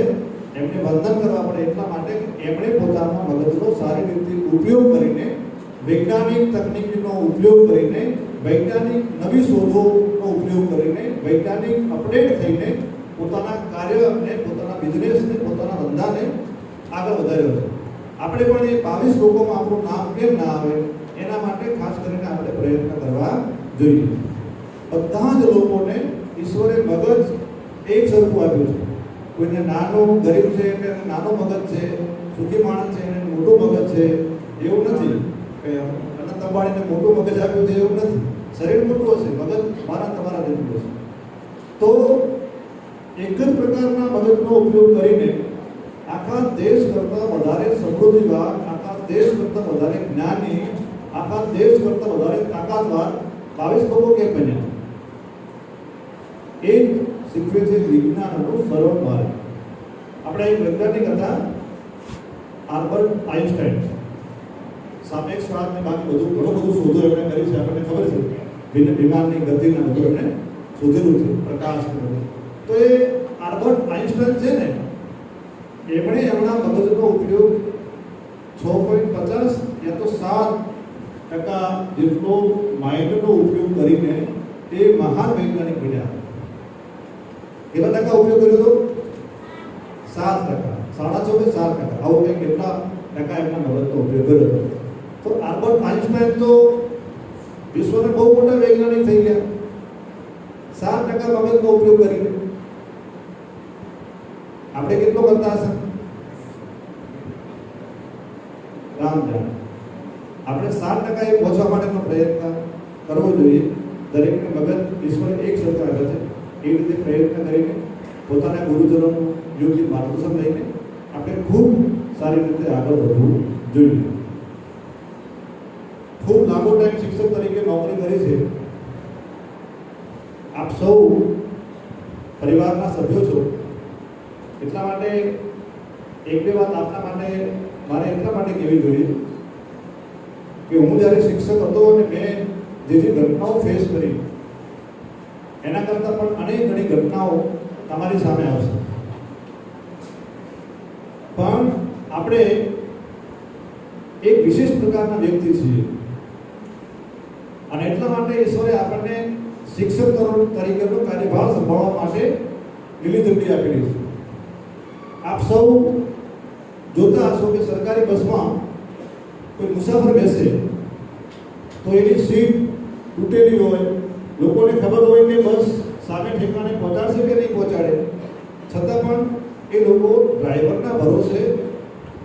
[SPEAKER 6] એમને વંદન કરવા પડે એટલા માટે એમણે પોતાના મગજનો સારી રીતે ઉપયોગ કરીને, વૈજ્ઞાનિક તકનીકનો ઉપયોગ કરીને, વૈજ્ઞાનિક નવી શોધોનો ઉપયોગ કરીને, વૈજ્ઞાનિક અપડેટ થઈને પોતાના કાર્યને, પોતાના બિઝનેસને, પોતાના ધંધાને આગળ વધાર્યો છે. આપણે પણ એ 22 લોકોમાં આપણું નામ કેમ ના આવે એના માટે ખાસ કરીને આપણે પ્રયત્ન કરવા જોઈએ. બધા જ લોકોને ઈશ્વરે મગજ એક સરખું આપ્યું છે. કોઈને નાનો ગરીબ છે એટલે એને નાનો મગજ છે, સુખી માણસ છે એને મોટું મગજ છે, એવું નથી કે અનંત અંબાણીને મોટું મગજ આપ્યું છે એવું નથી. શરીર મોટું હશે, મગજ મારા તમારા જેટલું હશે. તો એક જ પ્રકારના મગજનો ઉપયોગ કરીને આખા દેશ કરતાં વધારે સમૃદ્ધિવાન, આખા દેશ કરતાં વધારે જ્ઞાની, આખા દેશ કરતાં વધારે તાકાતવાર 22 લોકો કેમ બન્યા? એ શીખવે છે વિજ્ઞાનનો સરળ માર્ગ. આપણે એક વૈજ્ઞાનિક હતા આલ્બર્ટ આઇન્સ્ટાઈન. સાપેક્ષવાદ ને બાકી બધું ઘણું બધું શોધો એમણે કરી છે, આપણને ખબર છે. વિમાનની ગતિના બધું એમણે શોધેલું છે, પ્રકાશ ને બધું. તો એ આલ્બર્ટ આઇન્સ્ટાઈન છે ને, એમણે એમના મગજનો ઉપયોગ 6.50 યા તો 7% જેટલો માઇન્ડનો ઉપયોગ કરીને તે મહાન વૈજ્ઞાનિક બન્યા. કેટલા ટકા ઉપયોગ કર્યો હતો? 7%. 6.5 કે 7%. આવો કંઈક કેટલા ટકા એમના મગજનો ઉપયોગ કર્યો હતો. તો આલ્બર્ટ આઇન્સ્ટાઈન તો વિશ્વના બહુ મોટા વૈજ્ઞાનિક થઈ ગયા 7% મગજનો ઉપયોગ કરીને. આપણે કેટલો કરતા હશે? રામ જાણે. આપણે 7% એ પહોંચવા માટેનો પ્રયત્ન કરવો જોઈએ. દરેકને મગજ ઈશ્વરે એક સરખા આપ્યા છે. એ રીતે પ્રયત્ન કરીને પોતાના ગુરુજનોનું યોગ્ય માર્ગદર્શન લઈને આપણે ખૂબ સારી રીતે આગળ વધવું જોઈએ. ખૂબ લાંબો ટાઈમ શિક્ષક તરીકે નોકરી કરી છે. આપ સૌ પરિવારના સભ્યો છો, એટલા માટે એક બે વાત આપના માટે મારે એટલા માટે કહેવી જોઈએ કે હું જ્યારે શિક્ષક હતો અને મેં જે ઘટનાઓ ફેસ કરી એના કરતાં પણ અનેક ઘણી ઘટનાઓ તમારી સામે આવશે. પણ આપણે એક વિશેષ પ્રકારના વ્યક્તિ છીએ અને એટલા માટે ઈશ્વરે આપણને શિક્ષક તરીકેનો કાર્યભાર સંભાળવા માટે લીલી ઝંડી આપેલી છે. આપ સૌ જોતા હશો કે સરકારી બસમાં કોઈ મુસાફર બેસે તો એની સીટ તૂટેલી હોય, લોકોને ખબર હોય કે બસ સામે ઠેકાણે પહોંચાડશે કે નહીં પહોંચાડે, છતાં પણ એ લોકો ડ્રાઈવરના ભરોસે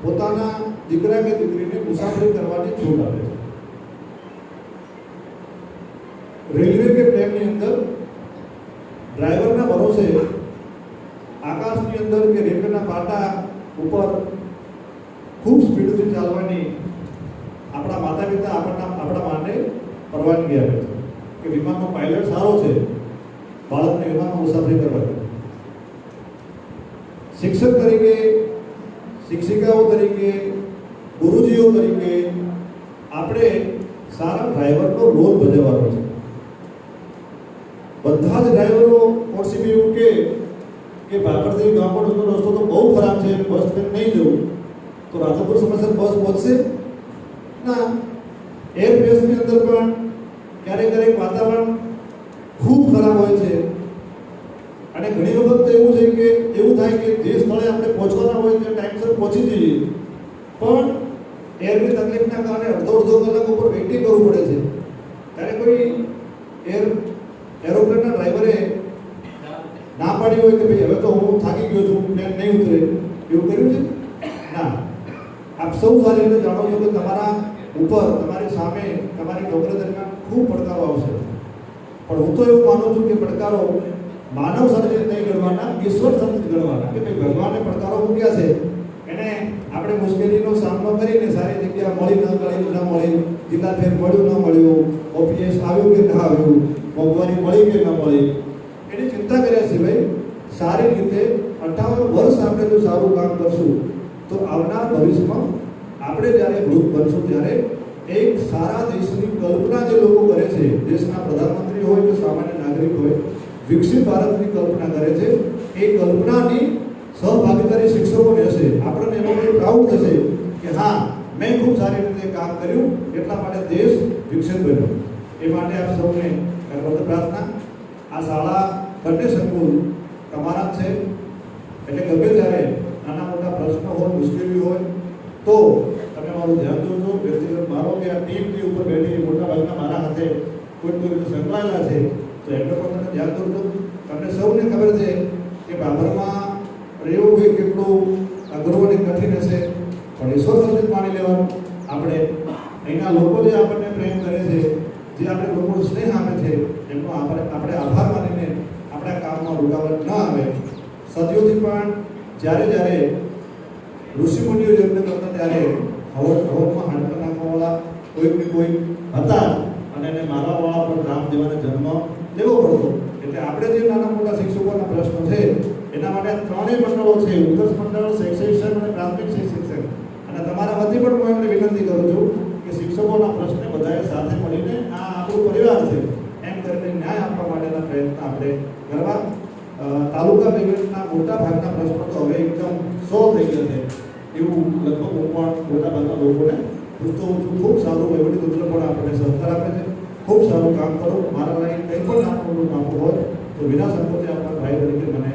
[SPEAKER 6] પોતાના દીકરા કે દીકરીને મુસાફરી કરવાની છૂટ આપે છે. રેલવે કે પ્લેનની અંદર ડ્રાઈવરના ભરોસે આકાશની અંદર કે રેલવેના પાટા ઉપર ખૂબ સ્પીડથી ચાલવાની આપણા માતા પિતા આપણા માટે પરવાનગી આપે છે કે વિમાનનો પાયલટ સારો છે, બાળકને વિમાનમાં મુસાફરી કરવા દે. શિક્ષક તરીકે, શિક્ષિકાઓ તરીકે, ગુરુજીઓ તરીકે આપણે સારા ડ્રાઈવરનો રોલ ભજવવાનો છે. બધા જ ડ્રાઈવરો કોર્સીબી એવું કે ભાગળથી ગામડનો રસ્તો તો બહુ ખરાબ છે, બસ ટ્રેન નહીં જવું, તો રાધનપુર સમયસર બસ પહોંચશે ના. એરબેસની અંદર પણ ક્યારેક વાતાવરણ ખૂબ ખરાબ હોય છે અને ઘણી વખત તો એવું થાય કે જે સ્થળે આપણે પહોંચવાના હોય તે ટાઈમસર પહોંચી જઈએ, પણ એરની તકલીફના કારણે અડધો કલાક ઉપર વેઇટિંગ કરવું પડે છે. ત્યારે કોઈ એરોપ્લેનના ડ્રાઈવરે ના પાડી હોય કે ભાઈ હવે તો હું થાકી ગયો છું, પ્લેન નહીં ઉતરે, એવું કર્યું છે ના. આપ સૌ સારી રીતે જાણો છો કે તમારા ઉપર, તમારી સામે, તમારી નોકરી દરમિયાન ખૂબ પડકારો આવશે, પણ હું તો એવું માનું છું કે પડકારો માનવ સર્જિત નહીં ગણવાના, ઈશ્વર સર્જિત ગણવાના. કે ભાઈ ભગવાને પડકારો મૂક્યા છે, એને આપણે મુશ્કેલીનો સામનો કરીને સારી જગ્યા મળી ન મળી, જિલ્લા ફેર મળ્યું ન મળ્યું, ઓપીએસ આવ્યું કે ના આવ્યું, મોંઘવારી મળી કે ન મળી, એની ચિંતા કર્યા સિવાય સારી રીતે 58 વર્ષ આપણે જો સારું કામ કરશું તો આવનાર ભવિષ્યમાં આપણે જ્યારે વૃદ્ધ બનશું ત્યારે એક સારા દેશની કલ્પના જે લોકો કરે છે, દેશના પ્રધાનમંત્રી હોય કે સામાન્ય નાગરિક હોય, વિકસિત ભારતની કલ્પના કરે છે, એ કલ્પનાની સહભાગીદારી શિક્ષકોને હશે. આપણને એનો પ્રાઉડ થશે કે હા, મેં ખૂબ સારી રીતે કામ કર્યું, એટલા માટે દેશ વિકસિત બન્યો. એ માટે આપ સૌને કરબદ્ધ પ્રાર્થના. આ શાળા બંને સંકુલ તમારા છે, એટલે ગમે ત્યારે નાના મોટા પ્રશ્નો હોય, મુશ્કેલી હોય તો તમે મારું ધ્યાન દોરજો. વ્યક્તિગત મારો કે આ ટીમની ઉપર બેઠી મોટા ભાગના મારા હાથે કોઈ રીતે સંકળાયેલા છે તો એમને પણ તમે ધ્યાન દોરજો. તમને સૌને ખબર છે કે બાબરમાં રૂકાવટ ન આવે. સદીઓથી પણ જ્યારે જ્યારે ઋષિમુનિઓ યજ્ઞ કરતા ત્યારે હવનમાં હાડકા નાખવાવાળા કોઈ હતા અને એને મારવાવાળા પણ રામદેવાને જન્મ લેવો પડતો. એટલે આપણે જે નાના મોટા શિક્ષકોના પ્રશ્નો છે એના માટે ત્રણેય મંડળો છે, ઉત્કર્ષ મંડળ, શિક્ષણ અને પ્રાથમિક શિક્ષણ. અને તમારા વતી પણ હું એમને વિનંતી કરું છું કે શિક્ષકોના પ્રશ્ને બધાએ સાથે મળીને આ આપણું પરિવાર છે એમ કરીને ન્યાય આપવા માટેના પ્રયત્ન આપણે કરવા. તાલુકા લેવલના મોટા ભાગના પ્રશ્નો તો હવે એકદમ સોલ્વ થઈ ગયા છે એવું લગભગ હું પણ મોટા ભાગના લોકોને પૂછતો હોઉં છું. ખૂબ સારું વહીવટી તંત્ર પણ આપણને સહકાર આપે છે. ખૂબ સારું કામ કરો. મારા લાયક કંઈ પણ નાનું કામ હોય તો વિના સંકોચે આપણા ભાઈ તરીકે મને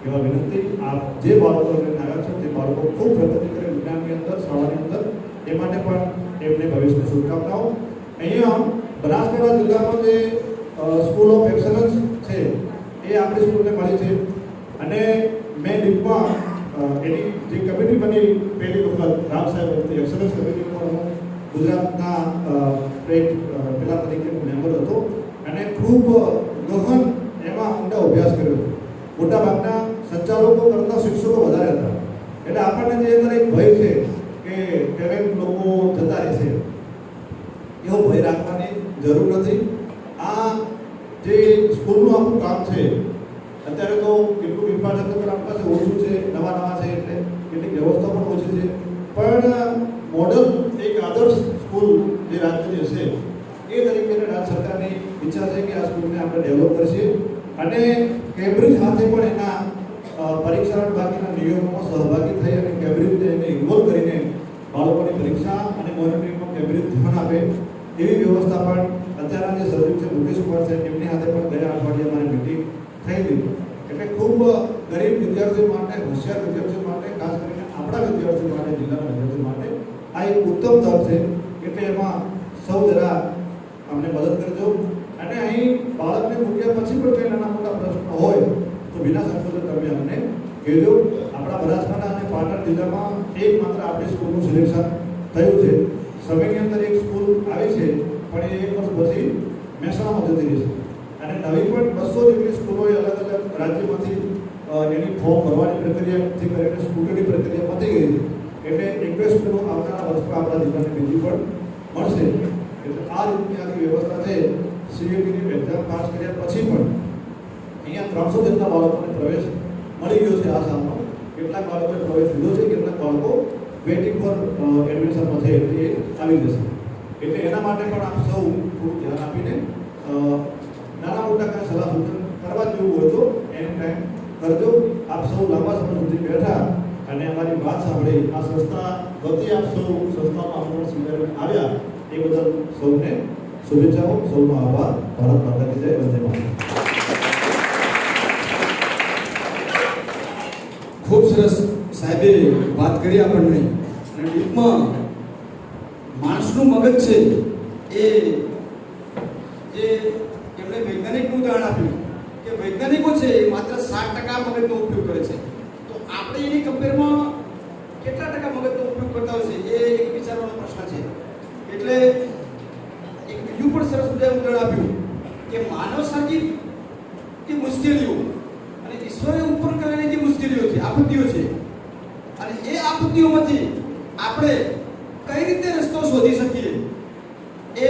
[SPEAKER 6] એવા વિનંતી. આપ જે બાળકો લઈને આવ્યા છો તે બાળકો ખૂબ પ્રગતિ કરે વિજ્ઞાનની અંદર, શાળાની અંદર, એ માટે પણ એમને ભવિષ્યની શુભકામનાઓ. અહીંયા બનાસકાંઠા જિલ્લામાં જે સ્કૂલ ઓફ એક્સલન્સ છે એ આપણી સ્કૂલને મળી છે અને મેં ડીપમાં એની જે કમિટી બની પહેલી વખત રામ સાહેબ વખતે એક્સલન્સ કમિટીમાં હું ગુજરાતના પેલા તરીકે મેમ્બર હતો અને ખૂબ ગહન એમાં ઊંડા અભ્યાસ કર્યો. મોટાભાગના સંચાલકો કરતાં શિક્ષકો વધારે હતા. એટલે આપણને જે અંદર એક ભય છે કે ટેલેન્ટ લોકો જતા રહેશે, એવો ભય રાખવાની જરૂર નથી. આ જે સ્કૂલનું આખું કામ છે અત્યારે તો કેટલું વિભાજન પણ આપણી પાસે ઓછું છે, નવા છે એટલે કેટલીક વ્યવસ્થા પણ ઓછી છે, પણ મોડલ એક આદર્શ સ્કૂલ જે રાજ્યની હશે એ તરીકે રાજ્ય સરકારની ઈચ્છા છે કે આ સ્કૂલને આપણે ડેવલપ કરીએ અને કેમ્બ્રિજ સાથે પણ એના પરીક્ષા બાકીના નિયમોમાં સહભાગી થઈ અને કેમ્બ્રિજને એને ઇન્વોલ્વ કરીને બાળકોની પરીક્ષા અને મોનિટરિંગમાં કેમ્બ્રિજ ધ્યાન આપે એવી વ્યવસ્થા પણ અત્યારના જે સચિવ છે મુકેશ કુમાર છે એમની સાથે પણ ગયા અઠવાડિયે અમારી મિટિંગ થઈ હતી. એટલે ખૂબ ગરીબ વિદ્યાર્થીઓ માટે, હોશિયાર વિદ્યાર્થીઓ માટે, ખાસ કરીને આપણા વિદ્યાર્થીઓ માટે, જિલ્લાના વિદ્યાર્થીઓ માટે આ એક ઉત્તમ તક છે. એટલે એમાં સૌ જરા અમને મદદ કરજો. અને અહીં બાળકને મૂક્યા પછી પણ કંઈ નાના મોટા પ્રશ્નો હોય તો વિના સંકોચે તમે અમને કહેજો. આપણા બનાસકાંઠા અને પાટણ જિલ્લામાં એકમાત્ર આપણી સ્કૂલનું સિલેક્શન થયું છે. સમયની અંદર એક સ્કૂલ આવી છે પણ એ 1 વર્ષ પછી મહેસાણામાં જતી રહેશે અને નવી પણ 200 જેટલી સ્કૂલોએ અલગ અલગ રાજ્યમાંથી એની ફોર્મ ભરવાની પ્રક્રિયાથી કરીને સ્કૂલની પ્રક્રિયા પતી ગઈ છે. એટલે 21 સ્કૂલો આવનારા વર્ષમાં આપણા જિલ્લાને બીજી પણ મળશે. એટલે આ રીતની આખી વ્યવસ્થા છે. સીએટીની એક્ઝામ પાસ કર્યા પછી પણ અહીંયા 300 જેટલા બાળકોને પ્રવેશ મળી ગયો છે આ સાલમાં. કેટલાક બાળકોએ પ્રવેશ લીધો છે, કેટલાક બાળકો વેટિંગ પર એડમિશનમાં છે એટલે એ આવી જશે. એટલે એના માટે પણ આપ સૌ થોડું ધ્યાન આપીને નાના મોટા કાંઈ સલાહ સૂચન કરવા જેવું હોય તો એની ટાઈમ કરજો. આપ સૌ લાંબા સમય સુધી બેઠા અને અમારી વાત સાંભળી આ સંસ્થા વતી આપ સૌ સંસ્થામાં આમંત્રણ સ્વીકારીને આવ્યા એ બદલ સૌને શુભેચ્છાઓ. સૌનો આભાર. ભારત માતા કી જય. વંદે માતરમ.
[SPEAKER 1] ખૂબ સરસ સાહેબે વાત કરી આપણને. અને ડીપમાં માણસનું મગજ છે એ જે એમણે વૈજ્ઞાનિકનું ઉદાહરણ આપ્યું કે વૈજ્ઞાનિકો છે એ માત્ર 7% મગજનો ઉપયોગ કરે છે, તો આપણે એની કમ્પેરમાં કેટલા ટકા મગજનો ઉપયોગ કરતા હોય છે એ એક વિચારવાનો પ્રશ્ન છે. એટલે એક બીજું પણ સરસ ઉદાહરણ આપ્યું કે માનવ સર્જિત જે મુશ્કેલીઓ અને ઈશ્વરે ઉપર કરેલી જે મુશ્કેલીઓ છે, આપત્તિઓ છે, અને એ આપત્તિઓમાંથી આપણે કઈ રીતે રસ્તો શોધી શકીએ એ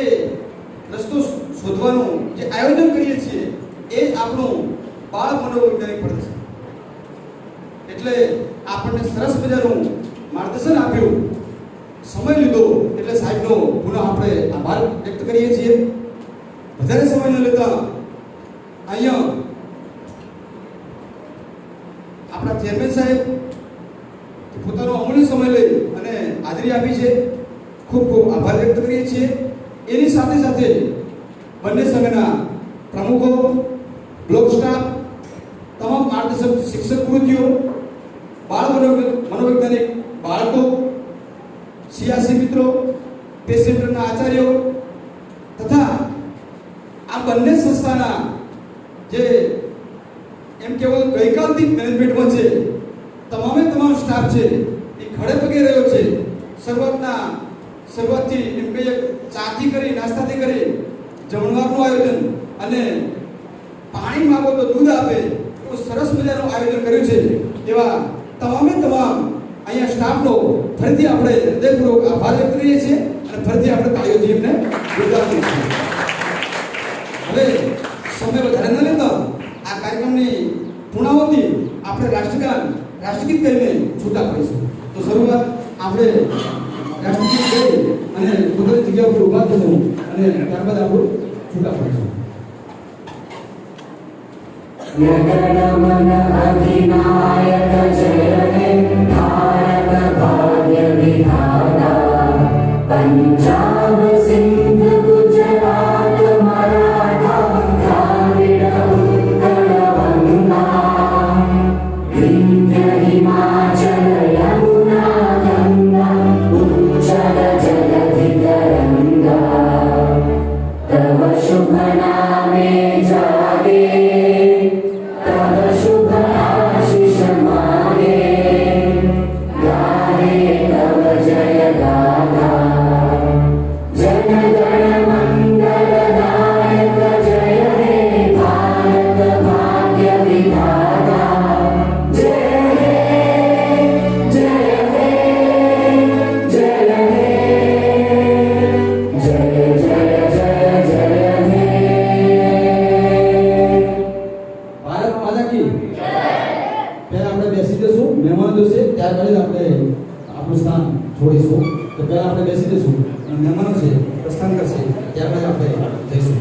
[SPEAKER 1] રસ્તો શોધવાનું જે આયોજન કરીએ છીએ એ જ આપણું બાળ મનોવૈજ્ઞાનિક પડે છે. એટલે આપણને સરસ મજાનું માર્ગદર્શન આપ્યું, સમય લીધો એટલે સાહેબનો પુનઃ આપણે આભાર વ્યક્ત કરીએ છીએ. વધારે સમય ન લેતા અહીંયા આપણા ચેરમેન સાહેબ પોતાનો અમૂલ્ય સમય લઈ અને હાજરી આપી છે, ખૂબ ખૂબ આભાર વ્યક્ત કરીએ છીએ. એની સાથે સાથે બંને સંઘના પ્રમુખો, બ્લોક સ્ટાફ, તમામ માર્ગદર્શક શિક્ષક વૃત્તિઓ, બાળ મનોવૈજ્ઞાનિક બાળકો, સિયાસી મિત્રો, પેશન્ટના આચાર્યો તથા આ બંને સંસ્થાના જે એમ કહેવાય ગઈકાલથી મેનેજમેન્ટમાં છે તમામ સ્ટાફ છે એ ખડે પગે રહ્યો છે. શરૂઆતથી એમ કહીએ ચાથી કરી, નાસ્તાથી કરી, જમણવારનું આયોજન અને પાણી માંગો તો દૂધ આપે એવું મજાનું આયોજન કર્યું છે એવા તમામે તમામ અહીંયા સ્ટાફનો ફરીથી આપણે હૃદયપૂર્વક આભાર વ્યક્ત કરીએ છીએ અને ફરીથી આપણે તાળીઓથી એમને બિરદાવીએ છીએ. હવે સમય વધારે ન લેતા આ કાર્યક્રમની પૂર્ણાહુતિ આપણે રાષ્ટ્રગીત કહીને છૂટા પડીશું. તો શરૂઆત આપણે રાષ્ટ્રગીત ગાઈ અને પોતાની જગ્યા ઉપર ઊભા થશું અને ત્યારબાદ આપણે છૂટા પડીશું.
[SPEAKER 7] यगणमन अधिनायक जय हे भारत भाग्य विधाता पंजाब सिंध गुजरात मराठा द्राविड उत्कल गंगा विंध्य हिमाचल यमुना गंगा उच्चल जलधि तरंगा तव शुभ नामे जागे तव शुभ आशीष मागे गाहे तव जय गाथा जन गण मंगल दायक जय हे भारत भाग्य विधाता जय हे जय हे जय हे जय जय जय जय हे
[SPEAKER 1] ભારત માતા કી પહેલા આપણે બેસી જશું. મહેમાન જશે ત્યારબાદ આપણે આપણું સ્થાન છોડીશું. તો પહેલા આપણે બેસી જશું અને મહેમાનો છે પ્રસ્થાન કરશે ત્યારબાદ આપણે જઈશું.